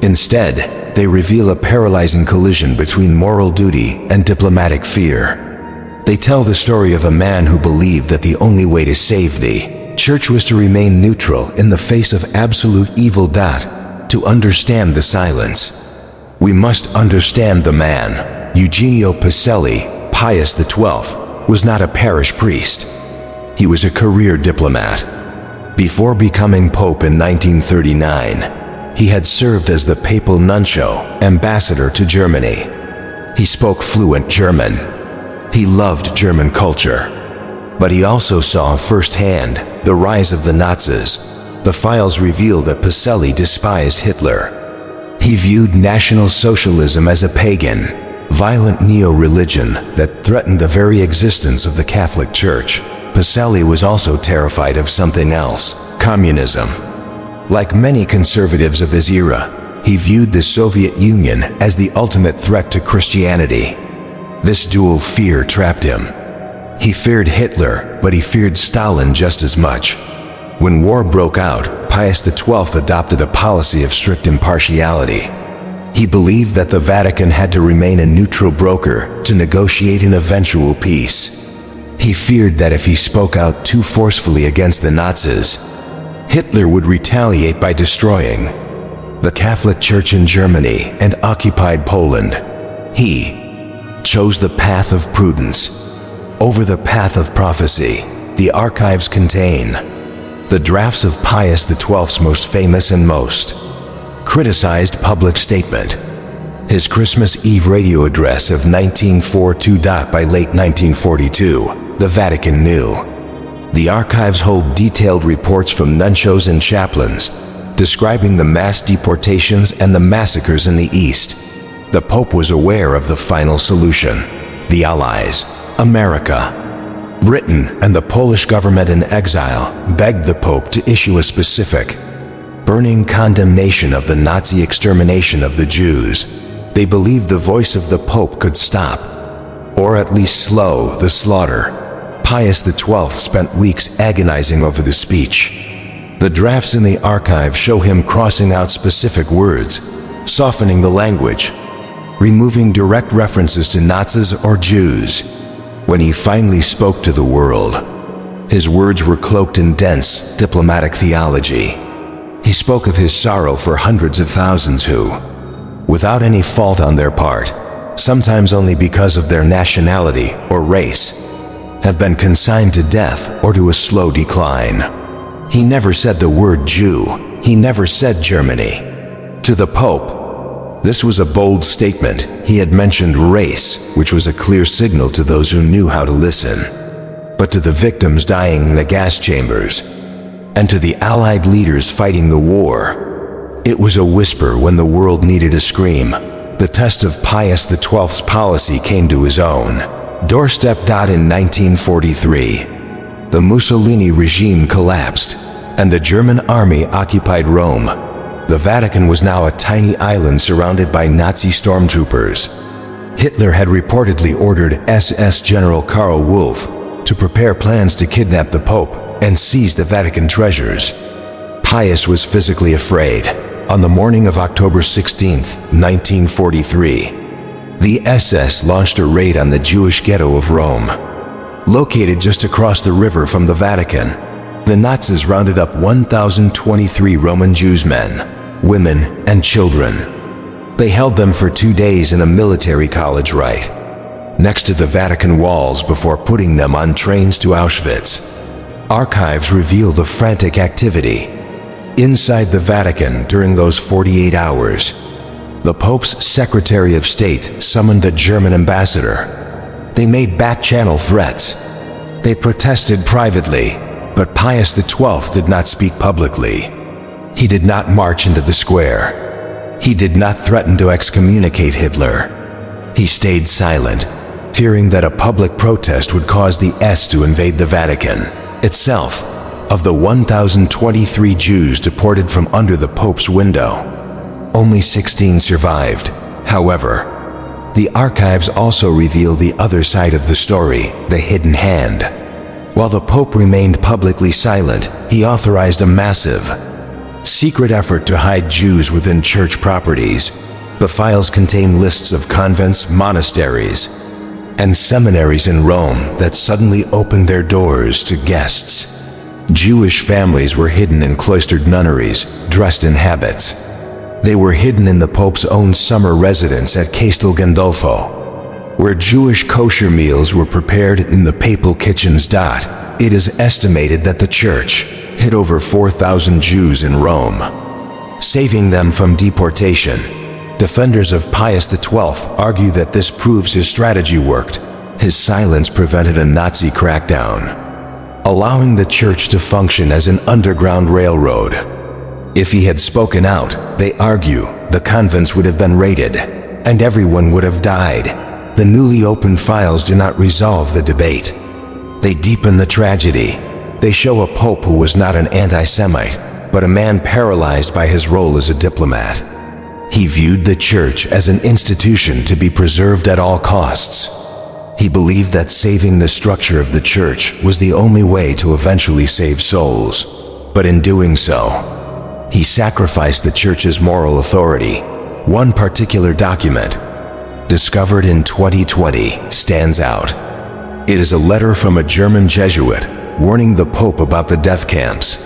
S1: Instead, they reveal a paralyzing collision between moral duty and diplomatic fear. They tell the story of a man who believed that the only way to save the Church was to remain neutral in the face of absolute evil. To understand the silence, we must understand the man. Eugenio Pacelli, Pius XII, was not a parish priest. He was a career diplomat. Before becoming pope in 1939, he had served as the papal nuncio, ambassador to Germany. He spoke fluent German. He loved German culture. But he also saw firsthand the rise of the Nazis. The files reveal that Pacelli despised Hitler. He viewed National Socialism as a pagan, violent neo-religion that threatened the very existence of the Catholic Church. Pacelli was also terrified of something else: communism. Like many conservatives of his era, he viewed the Soviet Union as the ultimate threat to Christianity. This dual fear trapped him. He feared Hitler, but he feared Stalin just as much. When war broke out, Pius XII adopted a policy of strict impartiality. He believed that the Vatican had to remain a neutral broker to negotiate an eventual peace. He feared that if he spoke out too forcefully against the Nazis, Hitler would retaliate by destroying the Catholic Church in Germany and occupied Poland. He chose the path of prudence over the path of prophecy. The archives contain the drafts of Pius XII's most famous and most criticized public statement, his Christmas Eve radio address of 1942. By late 1942, the Vatican knew. The archives hold detailed reports from nuncios and chaplains describing the mass deportations and the massacres in the East. The Pope was aware of the final solution. The Allies, America, Britain, and the Polish government in exile begged the Pope to issue a specific, burning condemnation of the Nazi extermination of the Jews. They believed the voice of the Pope could stop, or at least slow, the slaughter. Pius XII spent weeks agonizing over the speech. The drafts in the archive show him crossing out specific words, softening the language, removing direct references to Nazis or Jews. When he finally spoke to the world, his words were cloaked in dense, diplomatic theology. He spoke of his sorrow for hundreds of thousands who, without any fault on their part, sometimes only because of their nationality or race, have been consigned to death or to a slow decline. He never said the word Jew. He never said Germany. To the Pope, this was a bold statement. He had mentioned race, which was a clear signal to those who knew how to listen. But to the victims dying in the gas chambers, and to the Allied leaders fighting the war, it was a whisper when the world needed a scream. The test of Pius XII's policy came to his own doorstep. In 1943, the Mussolini regime collapsed, and the German army occupied Rome. The Vatican was now a tiny island surrounded by Nazi stormtroopers. Hitler had reportedly ordered SS General Karl Wolff to prepare plans to kidnap the Pope and seize the Vatican treasures. Pius was physically afraid. On the morning of October 16, 1943, the SS launched a raid on the Jewish ghetto of Rome. Located just across the river from the Vatican, the Nazis rounded up 1,023 Roman Jews, men, women, and children. They held them for 2 days in a military college right next to the Vatican walls before putting them on trains to Auschwitz. Archives reveal the frantic activity inside the Vatican during those 48 hours. The Pope's Secretary of State summoned the German ambassador. They made back-channel threats. They protested privately, but Pius XII did not speak publicly. He did not march into the square. He did not threaten to excommunicate Hitler. He stayed silent, fearing that a public protest would cause the S to invade the Vatican itself. Of the 1,023 Jews deported from under the Pope's window, only 16 survived. However, the archives also reveal the other side of the story, the hidden hand. While the Pope remained publicly silent, he authorized a massive, secret effort to hide Jews within church properties. The files contain lists of convents, monasteries, and seminaries in Rome that suddenly opened their doors to guests. Jewish families were hidden in cloistered nunneries, dressed in habits. They were hidden in the Pope's own summer residence at Castel Gandolfo, where Jewish kosher meals were prepared in the papal kitchens. It is estimated that the Church hid over 4,000 Jews in Rome, saving them from deportation. Defenders of Pius XII argue that this proves his strategy worked. His silence prevented a Nazi crackdown, allowing the Church to function as an underground railroad. If he had spoken out, they argue, the convents would have been raided, and everyone would have died. The newly opened files do not resolve the debate. They deepen the tragedy. They show a pope who was not an anti-Semite, but a man paralyzed by his role as a diplomat. He viewed the Church as an institution to be preserved at all costs. He believed that saving the structure of the Church was the only way to eventually save souls. But in doing so, he sacrificed the Church's moral authority. One particular document, discovered in 2020, stands out. It is a letter from a German Jesuit warning the Pope about the death camps.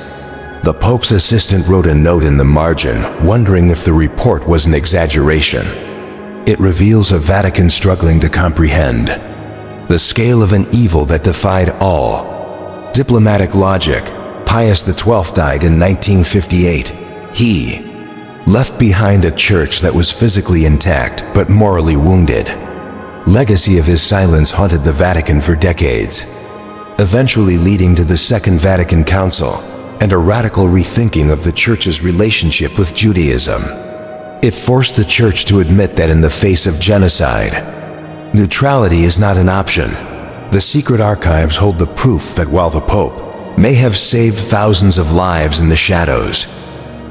S1: The Pope's assistant wrote a note in the margin, wondering if the report was an exaggeration. It reveals a Vatican struggling to comprehend the scale of an evil that defied all diplomatic logic. Pius XII died in 1958. He left behind a church that was physically intact but morally wounded. Legacy of his silence haunted the Vatican for decades, eventually leading to the Second Vatican Council and a radical rethinking of the Church's relationship with Judaism. It forced the Church to admit that in the face of genocide, neutrality is not an option. The secret archives hold the proof that while the Pope may have saved thousands of lives in the shadows,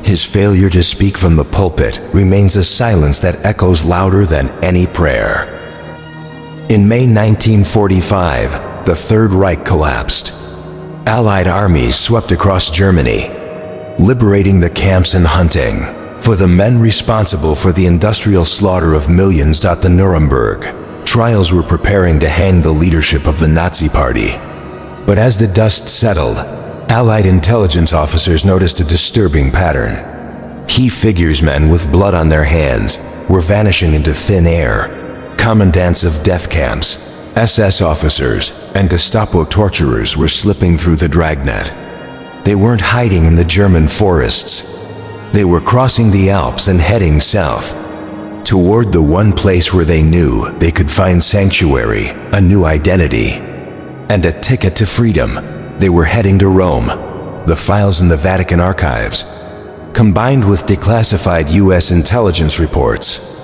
S1: his failure to speak from the pulpit remains a silence that echoes louder than any prayer. In May 1945, the Third Reich collapsed. Allied armies swept across Germany, liberating the camps and hunting for the men responsible for the industrial slaughter of millions. The Nuremberg trials were preparing to hang the leadership of the Nazi Party. But as the dust settled, Allied intelligence officers noticed a disturbing pattern. Key figures, men with blood on their hands, were vanishing into thin air. Commandants of death camps, SS officers, and Gestapo torturers were slipping through the dragnet. They weren't hiding in the German forests. They were crossing the Alps and heading south, toward the one place where they knew they could find sanctuary, a new identity, and a ticket to freedom. They were heading to Rome. The files in the Vatican archives, combined with declassified U.S. intelligence reports,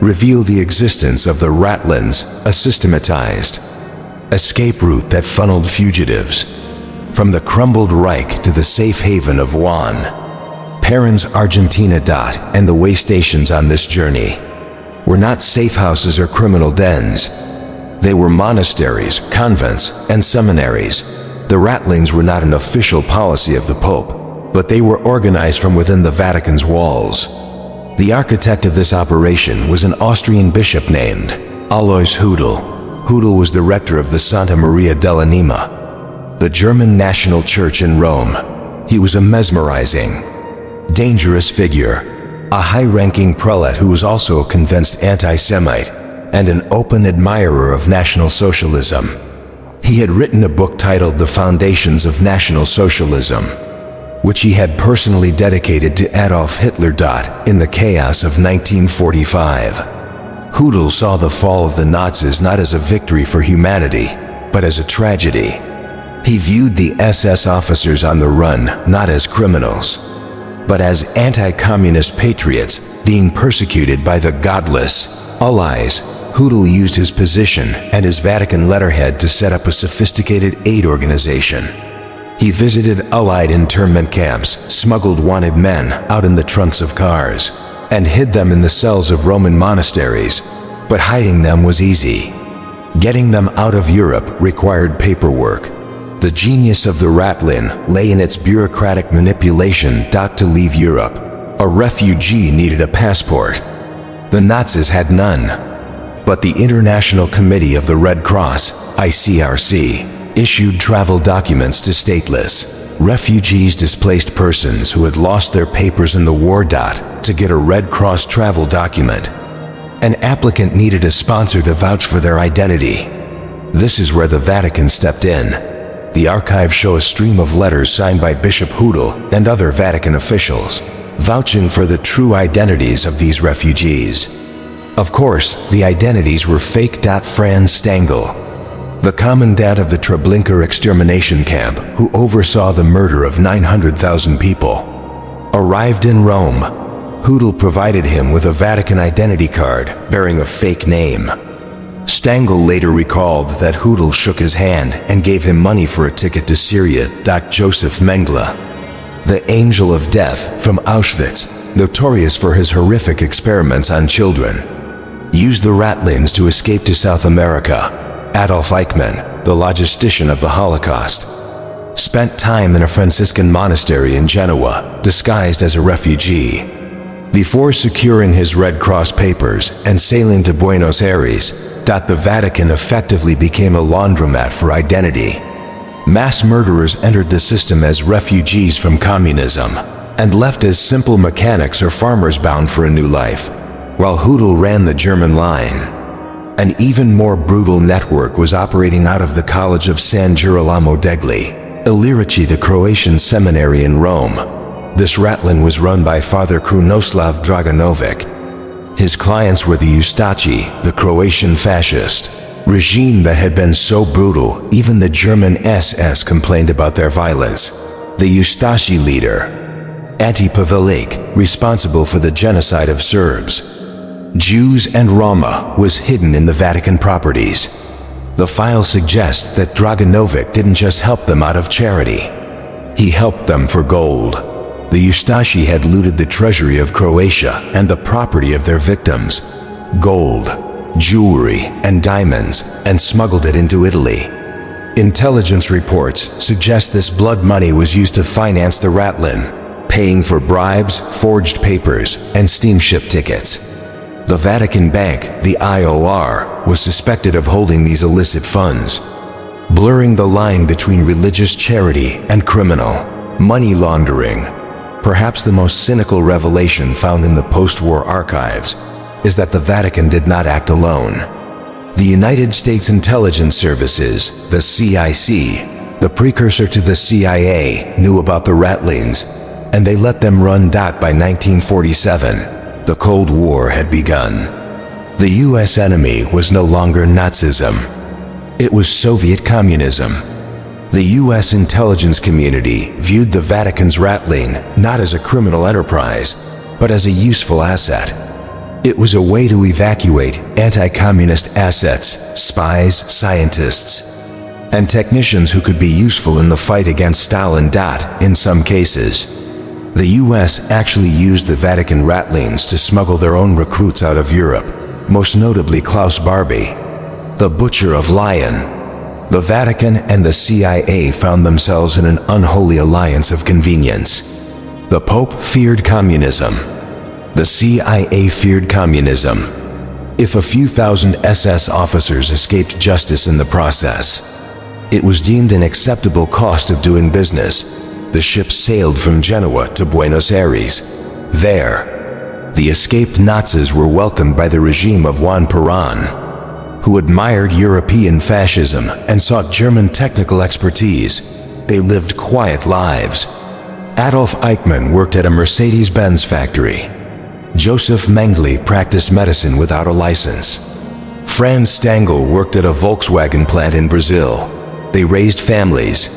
S1: reveal the existence of the Ratlines, a systematized escape route that funneled fugitives from the crumbled Reich to the safe haven of Juan Perron's Argentina. And the way stations on this journey were not safe houses or criminal dens. They were monasteries, convents, and seminaries. The Ratlines were not an official policy of the Pope, but they were organized from within the Vatican's walls. The architect of this operation was an Austrian bishop named Alois Hudel. Hudel was the rector of the Santa Maria dell'Anima, the German National Church in Rome. He was a mesmerizing, dangerous figure, a high-ranking prelate who was also a convinced anti-Semite and an open admirer of National Socialism. He had written a book titled The Foundations of National Socialism, which he had personally dedicated to Adolf Hitler. In the chaos of 1945, Hudel saw the fall of the Nazis not as a victory for humanity, but as a tragedy. He viewed the SS officers on the run not as criminals, but as anti-communist patriots being persecuted by the godless Allies. Hudel used his position and his Vatican letterhead to set up a sophisticated aid organization. He visited Allied internment camps, smuggled wanted men out in the trunks of cars, and hid them in the cells of Roman monasteries. But hiding them was easy. Getting them out of Europe required paperwork. The genius of the Ratline lay in its bureaucratic manipulation. To leave Europe, a refugee needed a passport. The Nazis had none. But the International Committee of the Red Cross, ICRC, issued travel documents to stateless refugees, displaced persons who had lost their papers in the war. To get a Red Cross travel document, an applicant needed a sponsor to vouch for their identity. This is where the Vatican stepped in. The archives show a stream of letters signed by Bishop Hudel and other Vatican officials, vouching for the true identities of these refugees. Of course, the identities were fake. Franz Stangl, the commandant of the Treblinka extermination camp, who oversaw the murder of 900,000 people, arrived in Rome. Hudel provided him with a Vatican identity card bearing a fake name. Stangl later recalled that Hudel shook his hand and gave him money for a ticket to Syria. Joseph Mengele, the angel of death from Auschwitz, notorious for his horrific experiments on children, used the Ratlines to escape to South America. Adolf Eichmann, the logistician of the Holocaust, spent time in a Franciscan monastery in Genoa, disguised as a refugee. Before securing his Red Cross papers and sailing to Buenos Aires, the Vatican effectively became a laundromat for identity. Mass murderers entered the system as refugees from communism and left as simple mechanics or farmers bound for a new life, while Hudel ran the German line. An even more brutal network was operating out of the College of San Girolamo degli Illyrici, the Croatian seminary in Rome. This Ratline was run by Father Krunoslav Draganovic. His clients were the Ustashi, the Croatian fascist regime that had been so brutal even the German SS complained about their violence. The Ustashi leader, Ante Pavelic, responsible for the genocide of Serbs, Jews and Roma, was hidden in the Vatican properties. The file suggests that Draganovic didn't just help them out of charity. He helped them for gold. The Ustashi had looted the treasury of Croatia and the property of their victims, gold, jewelry, and diamonds, and smuggled it into Italy. Intelligence reports suggest this blood money was used to finance the Ratlin, paying for bribes, forged papers, and steamship tickets. The Vatican Bank, the IOR, was suspected of holding these illicit funds, blurring the line between religious charity and criminal money laundering. Perhaps the most cynical revelation found in the post-war archives is that the Vatican did not act alone. The United States Intelligence Services, the CIC, the precursor to the CIA, knew about the Ratlines, and they let them run. By 1947, the Cold War had begun. The US enemy was no longer Nazism. It was Soviet communism. The US intelligence community viewed the Vatican's Ratling not as a criminal enterprise, but as a useful asset. It was a way to evacuate anti-communist assets, spies, scientists, and technicians who could be useful in the fight against Stalin. In some cases, the US actually used the Vatican Ratlings to smuggle their own recruits out of Europe, most notably Klaus Barbie, the Butcher of Lyon. The Vatican and the CIA found themselves in an unholy alliance of convenience. The Pope feared communism. The CIA feared communism. If a few thousand SS officers escaped justice in the process, it was deemed an acceptable cost of doing business. The ships sailed from Genoa to Buenos Aires. There, the escaped Nazis were welcomed by the regime of Juan Perón, who admired European fascism and sought German technical expertise. They lived quiet lives. Adolf Eichmann worked at a Mercedes-Benz factory. Joseph Mengele practiced medicine without a license. Franz Stangl worked at a Volkswagen plant in Brazil. They raised families,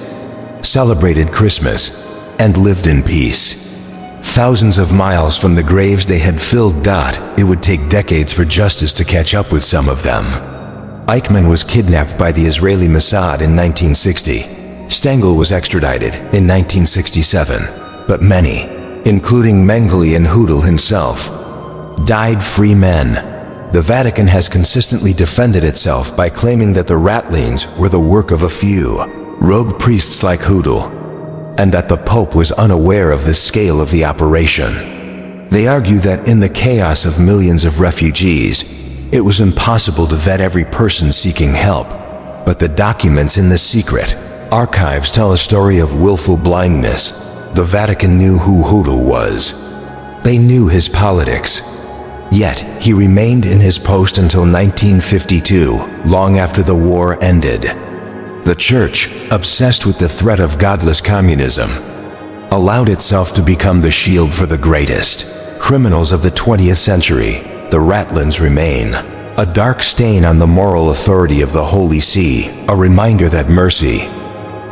S1: celebrated Christmas, and lived in peace. Thousands of miles from the graves they had filled. It would take decades for justice to catch up with some of them. Eichmann was kidnapped by the Israeli Mossad in 1960. Stangl was extradited in 1967, but many, including Mengele and Hudel himself, died free men. The Vatican has consistently defended itself by claiming that the Ratlings were the work of a few rogue priests like Hudel, and that the Pope was unaware of the scale of the operation. They argue that in the chaos of millions of refugees, it was impossible to vet every person seeking help, but the documents in the secret archives tell a story of willful blindness. The Vatican knew who Hudel was. They knew his politics. Yet, he remained in his post until 1952, long after the war ended. The Church, obsessed with the threat of godless communism, allowed itself to become the shield for the greatest criminals of the 20th century. The Ratlins remain a dark stain on the moral authority of the Holy See, a reminder that mercy,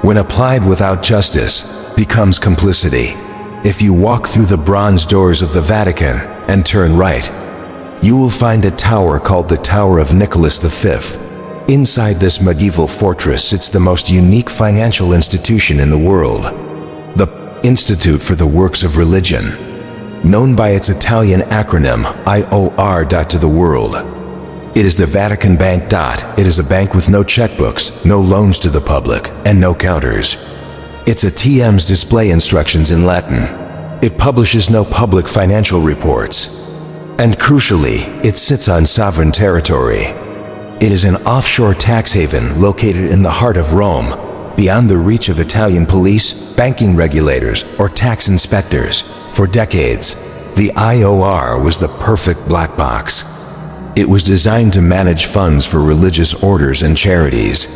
S1: when applied without justice, becomes complicity. If you walk through the bronze doors of the Vatican and turn right, you will find a tower called the Tower of Nicholas V. Inside this medieval fortress sits the most unique financial institution in the world, the Institute for the Works of Religion, known by its Italian acronym IOR. To the world, it is the Vatican Bank. It is a bank with no checkbooks, no loans to the public, and no counters. Its ATMs display instructions in Latin. It publishes no public financial reports. And crucially, it sits on sovereign territory. It is an offshore tax haven located in the heart of Rome, beyond the reach of Italian police, banking regulators, or tax inspectors. For decades, the IOR was the perfect black box. It was designed to manage funds for religious orders and charities.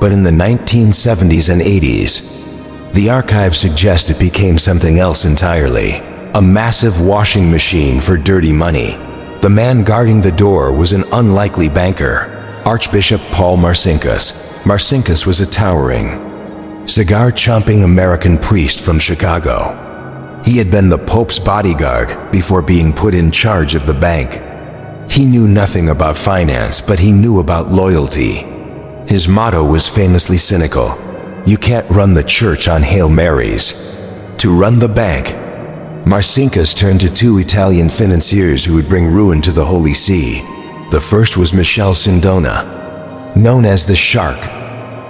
S1: But in the 1970s and 80s, the archives suggest it became something else entirely. A massive washing machine for dirty money. The man guarding the door was an unlikely banker, Archbishop Paul Marcinkus. Marcinkus was a towering, cigar-chomping American priest from Chicago. He had been the Pope's bodyguard before being put in charge of the bank. He knew nothing about finance, but he knew about loyalty. His motto was famously cynical: "You can't run the church on Hail Marys." To run the bank, Marcinkus turned to two Italian financiers who would bring ruin to the Holy See. The first was Michele Sindona, known as the Shark.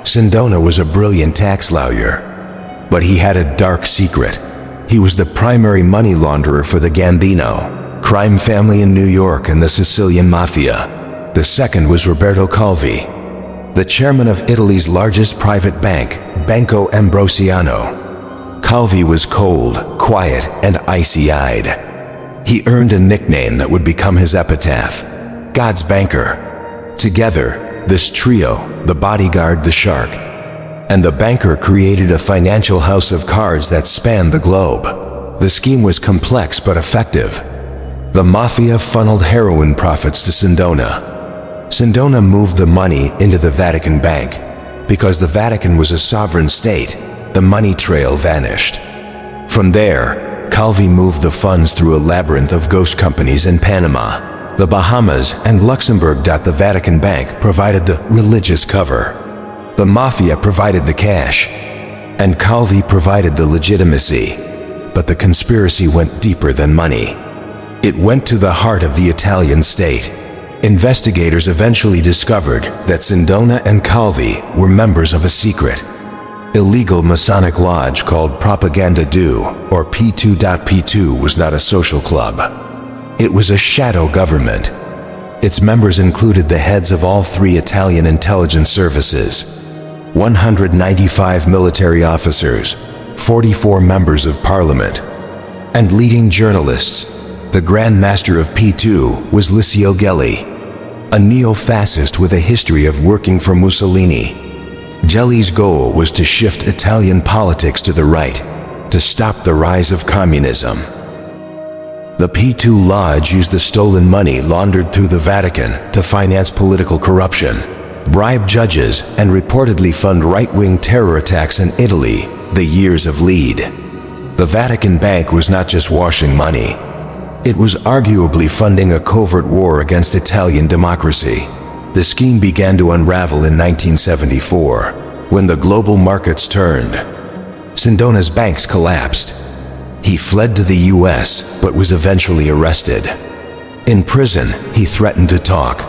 S1: Sindona was a brilliant tax lawyer, but he had a dark secret. He was the primary money launderer for the Gambino crime family in New York and the Sicilian Mafia. The second was Roberto Calvi, the chairman of Italy's largest private bank, Banco Ambrosiano. Calvi was cold, quiet, and icy-eyed. He earned a nickname that would become his epitaph, God's Banker. Together, this trio, the bodyguard, the shark, and the banker, created a financial house of cards that spanned the globe. The scheme was complex but effective. The Mafia funneled heroin profits to Sindona. Sindona moved the money into the Vatican Bank. Because the Vatican was a sovereign state, the money trail vanished. From there, Calvi moved the funds through a labyrinth of ghost companies in Panama, the Bahamas, and Luxembourg. The Vatican Bank provided the religious cover. The Mafia provided the cash, and Calvi provided the legitimacy. But the conspiracy went deeper than money. It went to the heart of the Italian state. Investigators eventually discovered that Sindona and Calvi were members of a secret, illegal Masonic lodge called Propaganda Do, or P2. P2 was not a social club. It was a shadow government. Its members included the heads of all three Italian intelligence services, 195 military officers, 44 members of parliament, and leading journalists. The Grand Master of P2 was Licio Gelli, a neo-fascist with a history of working for Mussolini. Gelli's goal was to shift Italian politics to the right, to stop the rise of communism. The P2 Lodge used the stolen money laundered through the Vatican to finance political corruption, bribe judges, and reportedly fund right-wing terror attacks in Italy, the years of lead. The Vatican Bank was not just washing money. It was arguably funding a covert war against Italian democracy. The scheme began to unravel in 1974, when the global markets turned. Sindona's banks collapsed. He fled to the US, but was eventually arrested. In prison, he threatened to talk.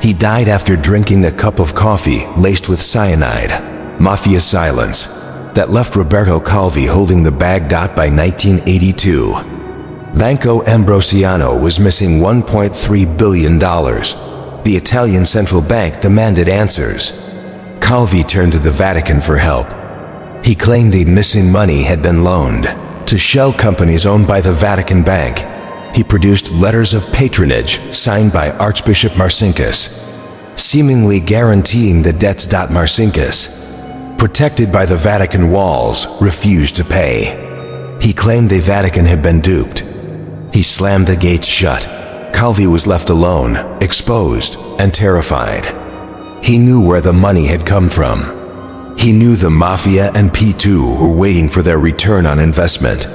S1: He died after drinking a cup of coffee laced with cyanide. Mafia silence that left Roberto Calvi holding the bag. By 1982, Banco Ambrosiano was missing $1.3 billion. The Italian central bank demanded answers. Calvi turned to the Vatican for help. He claimed the missing money had been loaned to shell companies owned by the Vatican Bank. He produced letters of patronage signed by Archbishop Marcinkus, seemingly guaranteeing the debts. Marcinkus, protected by the Vatican walls, refused to pay. He claimed the Vatican had been duped. He slammed the gates shut. Calvi was left alone, exposed, and terrified. He knew where the money had come from. He knew the Mafia and P2 were waiting for their return on investment.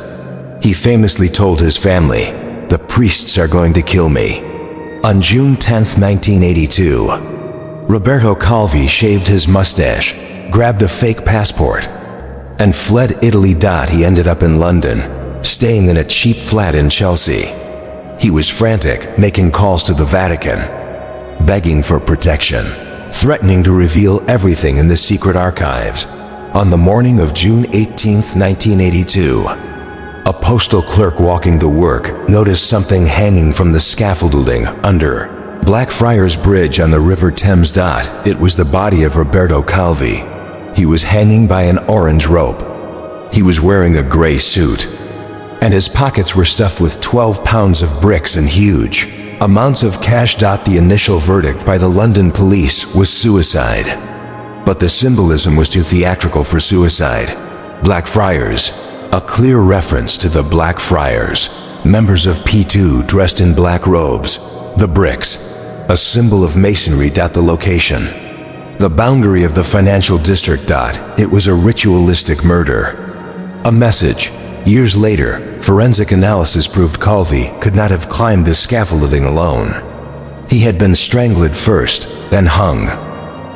S1: He famously told his family, "The priests are going to kill me." On June 10, 1982, Roberto Calvi shaved his mustache, grabbed a fake passport, and fled Italy. He ended up in London, staying in a cheap flat in Chelsea. He was frantic, making calls to the Vatican, begging for protection, threatening to reveal everything in the secret archives. On the morning of June 18, 1982, a postal clerk walking to work noticed something hanging from the scaffolding under Blackfriars Bridge on the River Thames. It was the body of Roberto Calvi. He was hanging by an orange rope. He was wearing a gray suit, and his pockets were stuffed with 12 pounds of bricks and huge amounts of cash. The initial verdict by the London police was suicide, but the symbolism was too theatrical for suicide. Blackfriars, a clear reference to the Black Friars, members of P2 dressed in black robes. The bricks, a symbol of masonry. The location, the boundary of the financial district. It was a ritualistic murder. A message. Years later, forensic analysis proved Calvi could not have climbed the scaffolding alone. He had been strangled first, then hung.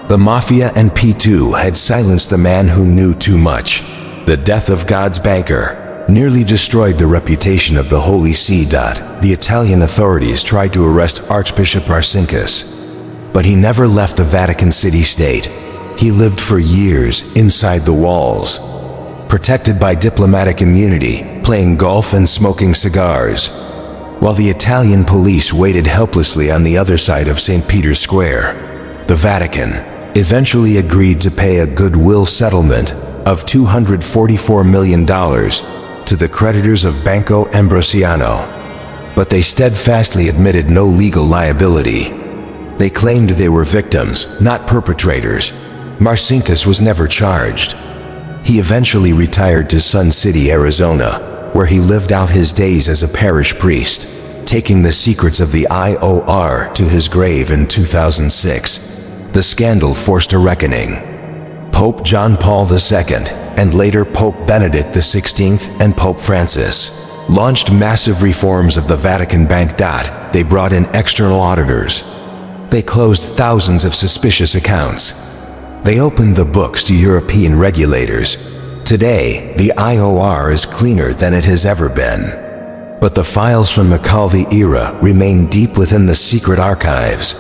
S1: The Mafia and P2 had silenced the man who knew too much. The death of God's banker nearly destroyed the reputation of the Holy See. The Italian authorities tried to arrest Archbishop Marcinkus, but he never left the Vatican city-state. he lived for years inside the walls, protected by diplomatic immunity, playing golf and smoking cigars, while the Italian police waited helplessly on the other side of St. Peter's Square. The Vatican eventually agreed to pay a goodwill settlement of $244 million to the creditors of Banco Ambrosiano, but they steadfastly admitted no legal liability. They claimed they were victims, not perpetrators. Marcinkus was never charged. He eventually retired to Sun City, Arizona, where he lived out his days as a parish priest, taking the secrets of the IOR to his grave in 2006. The scandal forced a reckoning. Pope John Paul II, and later Pope Benedict XVI and Pope Francis, launched massive reforms of the Vatican Bank. They brought in external auditors. They closed thousands of suspicious accounts. They opened the books to European regulators. Today, the IOR is cleaner than it has ever been. But the files from the Calvi era remain deep within the secret archives.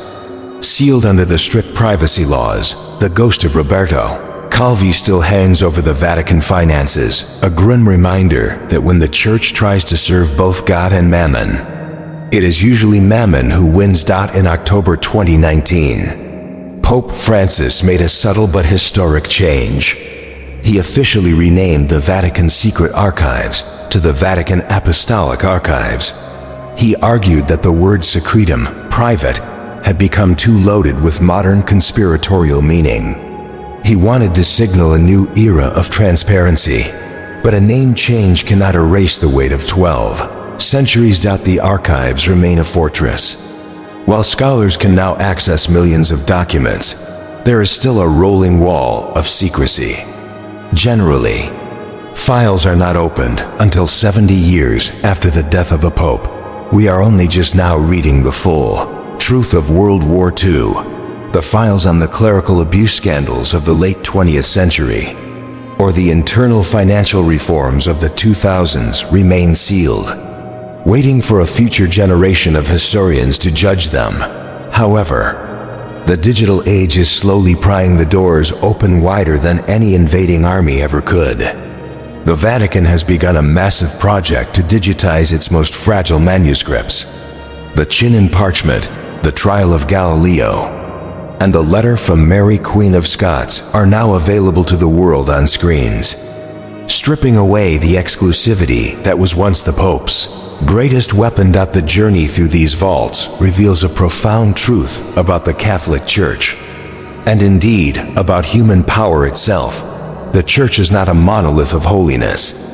S1: Sealed under the strict privacy laws, the ghost of Roberto, Calvi still hangs over the Vatican finances, a grim reminder that when the Church tries to serve both God and Mammon, it is usually Mammon who wins. In October 2019, Pope Francis made a subtle but historic change. He officially renamed the Vatican Secret Archives to the Vatican Apostolic Archives. He argued that the word secretum, private, had become too loaded with modern conspiratorial meaning. He wanted to signal a new era of transparency, but a name change cannot erase the weight of 12 centuries. The archives remain a fortress. While scholars can now access millions of documents, there is still a rolling wall of secrecy. Generally, files are not opened until 70 years after the death of a pope. We are only just now reading the full truth of World War II, the files on the clerical abuse scandals of the late 20th century, or the internal financial reforms of the 2000s remain sealed, waiting for a future generation of historians to judge them. However, the digital age is slowly prying the doors open wider than any invading army ever could. The Vatican has begun a massive project to digitize its most fragile manuscripts. The Chinon Parchment, the Trial of Galileo, and the Letter from Mary, Queen of Scots are now available to the world on screens. Stripping away the exclusivity that was once the Pope's greatest weapon. The journey through these vaults reveals a profound truth about the Catholic Church, and indeed about human power itself. The Church is not a monolith of holiness.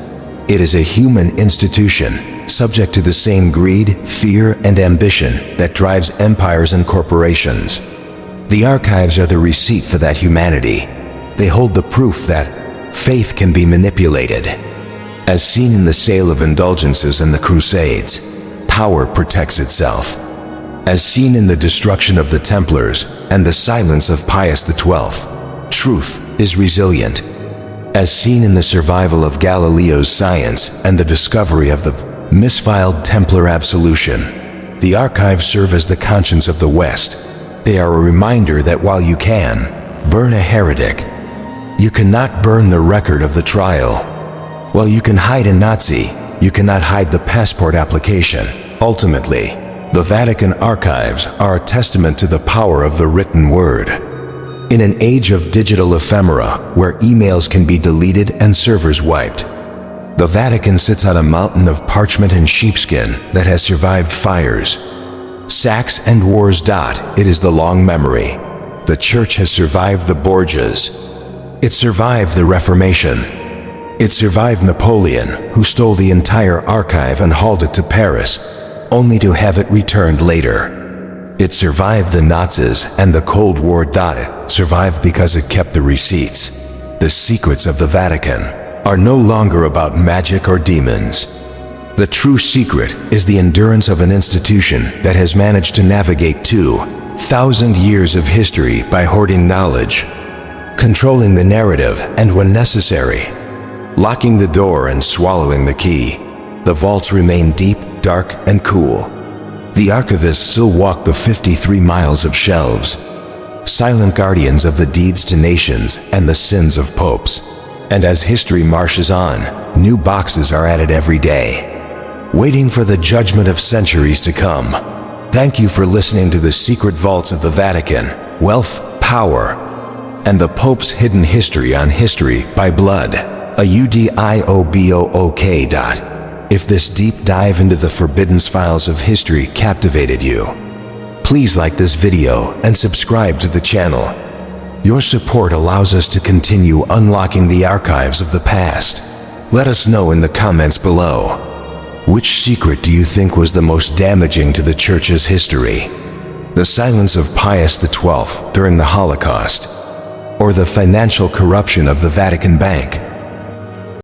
S1: It is a human institution, subject to the same greed, fear, and ambition that drives empires and corporations. The archives are the receipt for that humanity. They hold the proof that faith can be manipulated. As seen in the sale of indulgences and the Crusades, power protects itself. As seen in the destruction of the Templars and the silence of Pius XII, truth is resilient. As seen in the survival of Galileo's science and the discovery of the misfiled Templar absolution, the archives serve as the conscience of the West. They are a reminder that while you can burn a heretic, you cannot burn the record of the trial. While you can hide a Nazi, you cannot hide the passport application. Ultimately, the Vatican archives are a testament to the power of the written word. In an age of digital ephemera, where emails can be deleted and servers wiped, the Vatican sits on a mountain of parchment and sheepskin that has survived fires, sacks, and wars. It is the long memory. The Church has survived the Borgias. It survived the Reformation. It survived Napoleon, who stole the entire archive and hauled it to Paris, only to have it returned later. It survived the Nazis and the Cold War. It survived because it kept the receipts. The secrets of the Vatican are no longer about magic or demons. The true secret is the endurance of an institution that has managed to navigate 2,000 years of history by hoarding knowledge, controlling the narrative, and when necessary, locking the door and swallowing the key. The vaults remain deep, dark, and cool. The archivists still walk the 53 miles of shelves, silent guardians of the deeds to nations and the sins of popes. And as history marches on, new boxes are added every day, waiting for the judgment of centuries to come. Thank you for listening to the Secret Vaults of the Vatican, Wealth, Power, and the Pope's Hidden History on History by Blood, a Audiobook. If this deep dive into the forbidden files of history captivated you, please like this video and subscribe to the channel. Your support allows us to continue unlocking the archives of the past. Let us know in the comments below. Which secret do you think was the most damaging to the Church's history? The silence of Pius XII during the Holocaust, or the financial corruption of the Vatican Bank?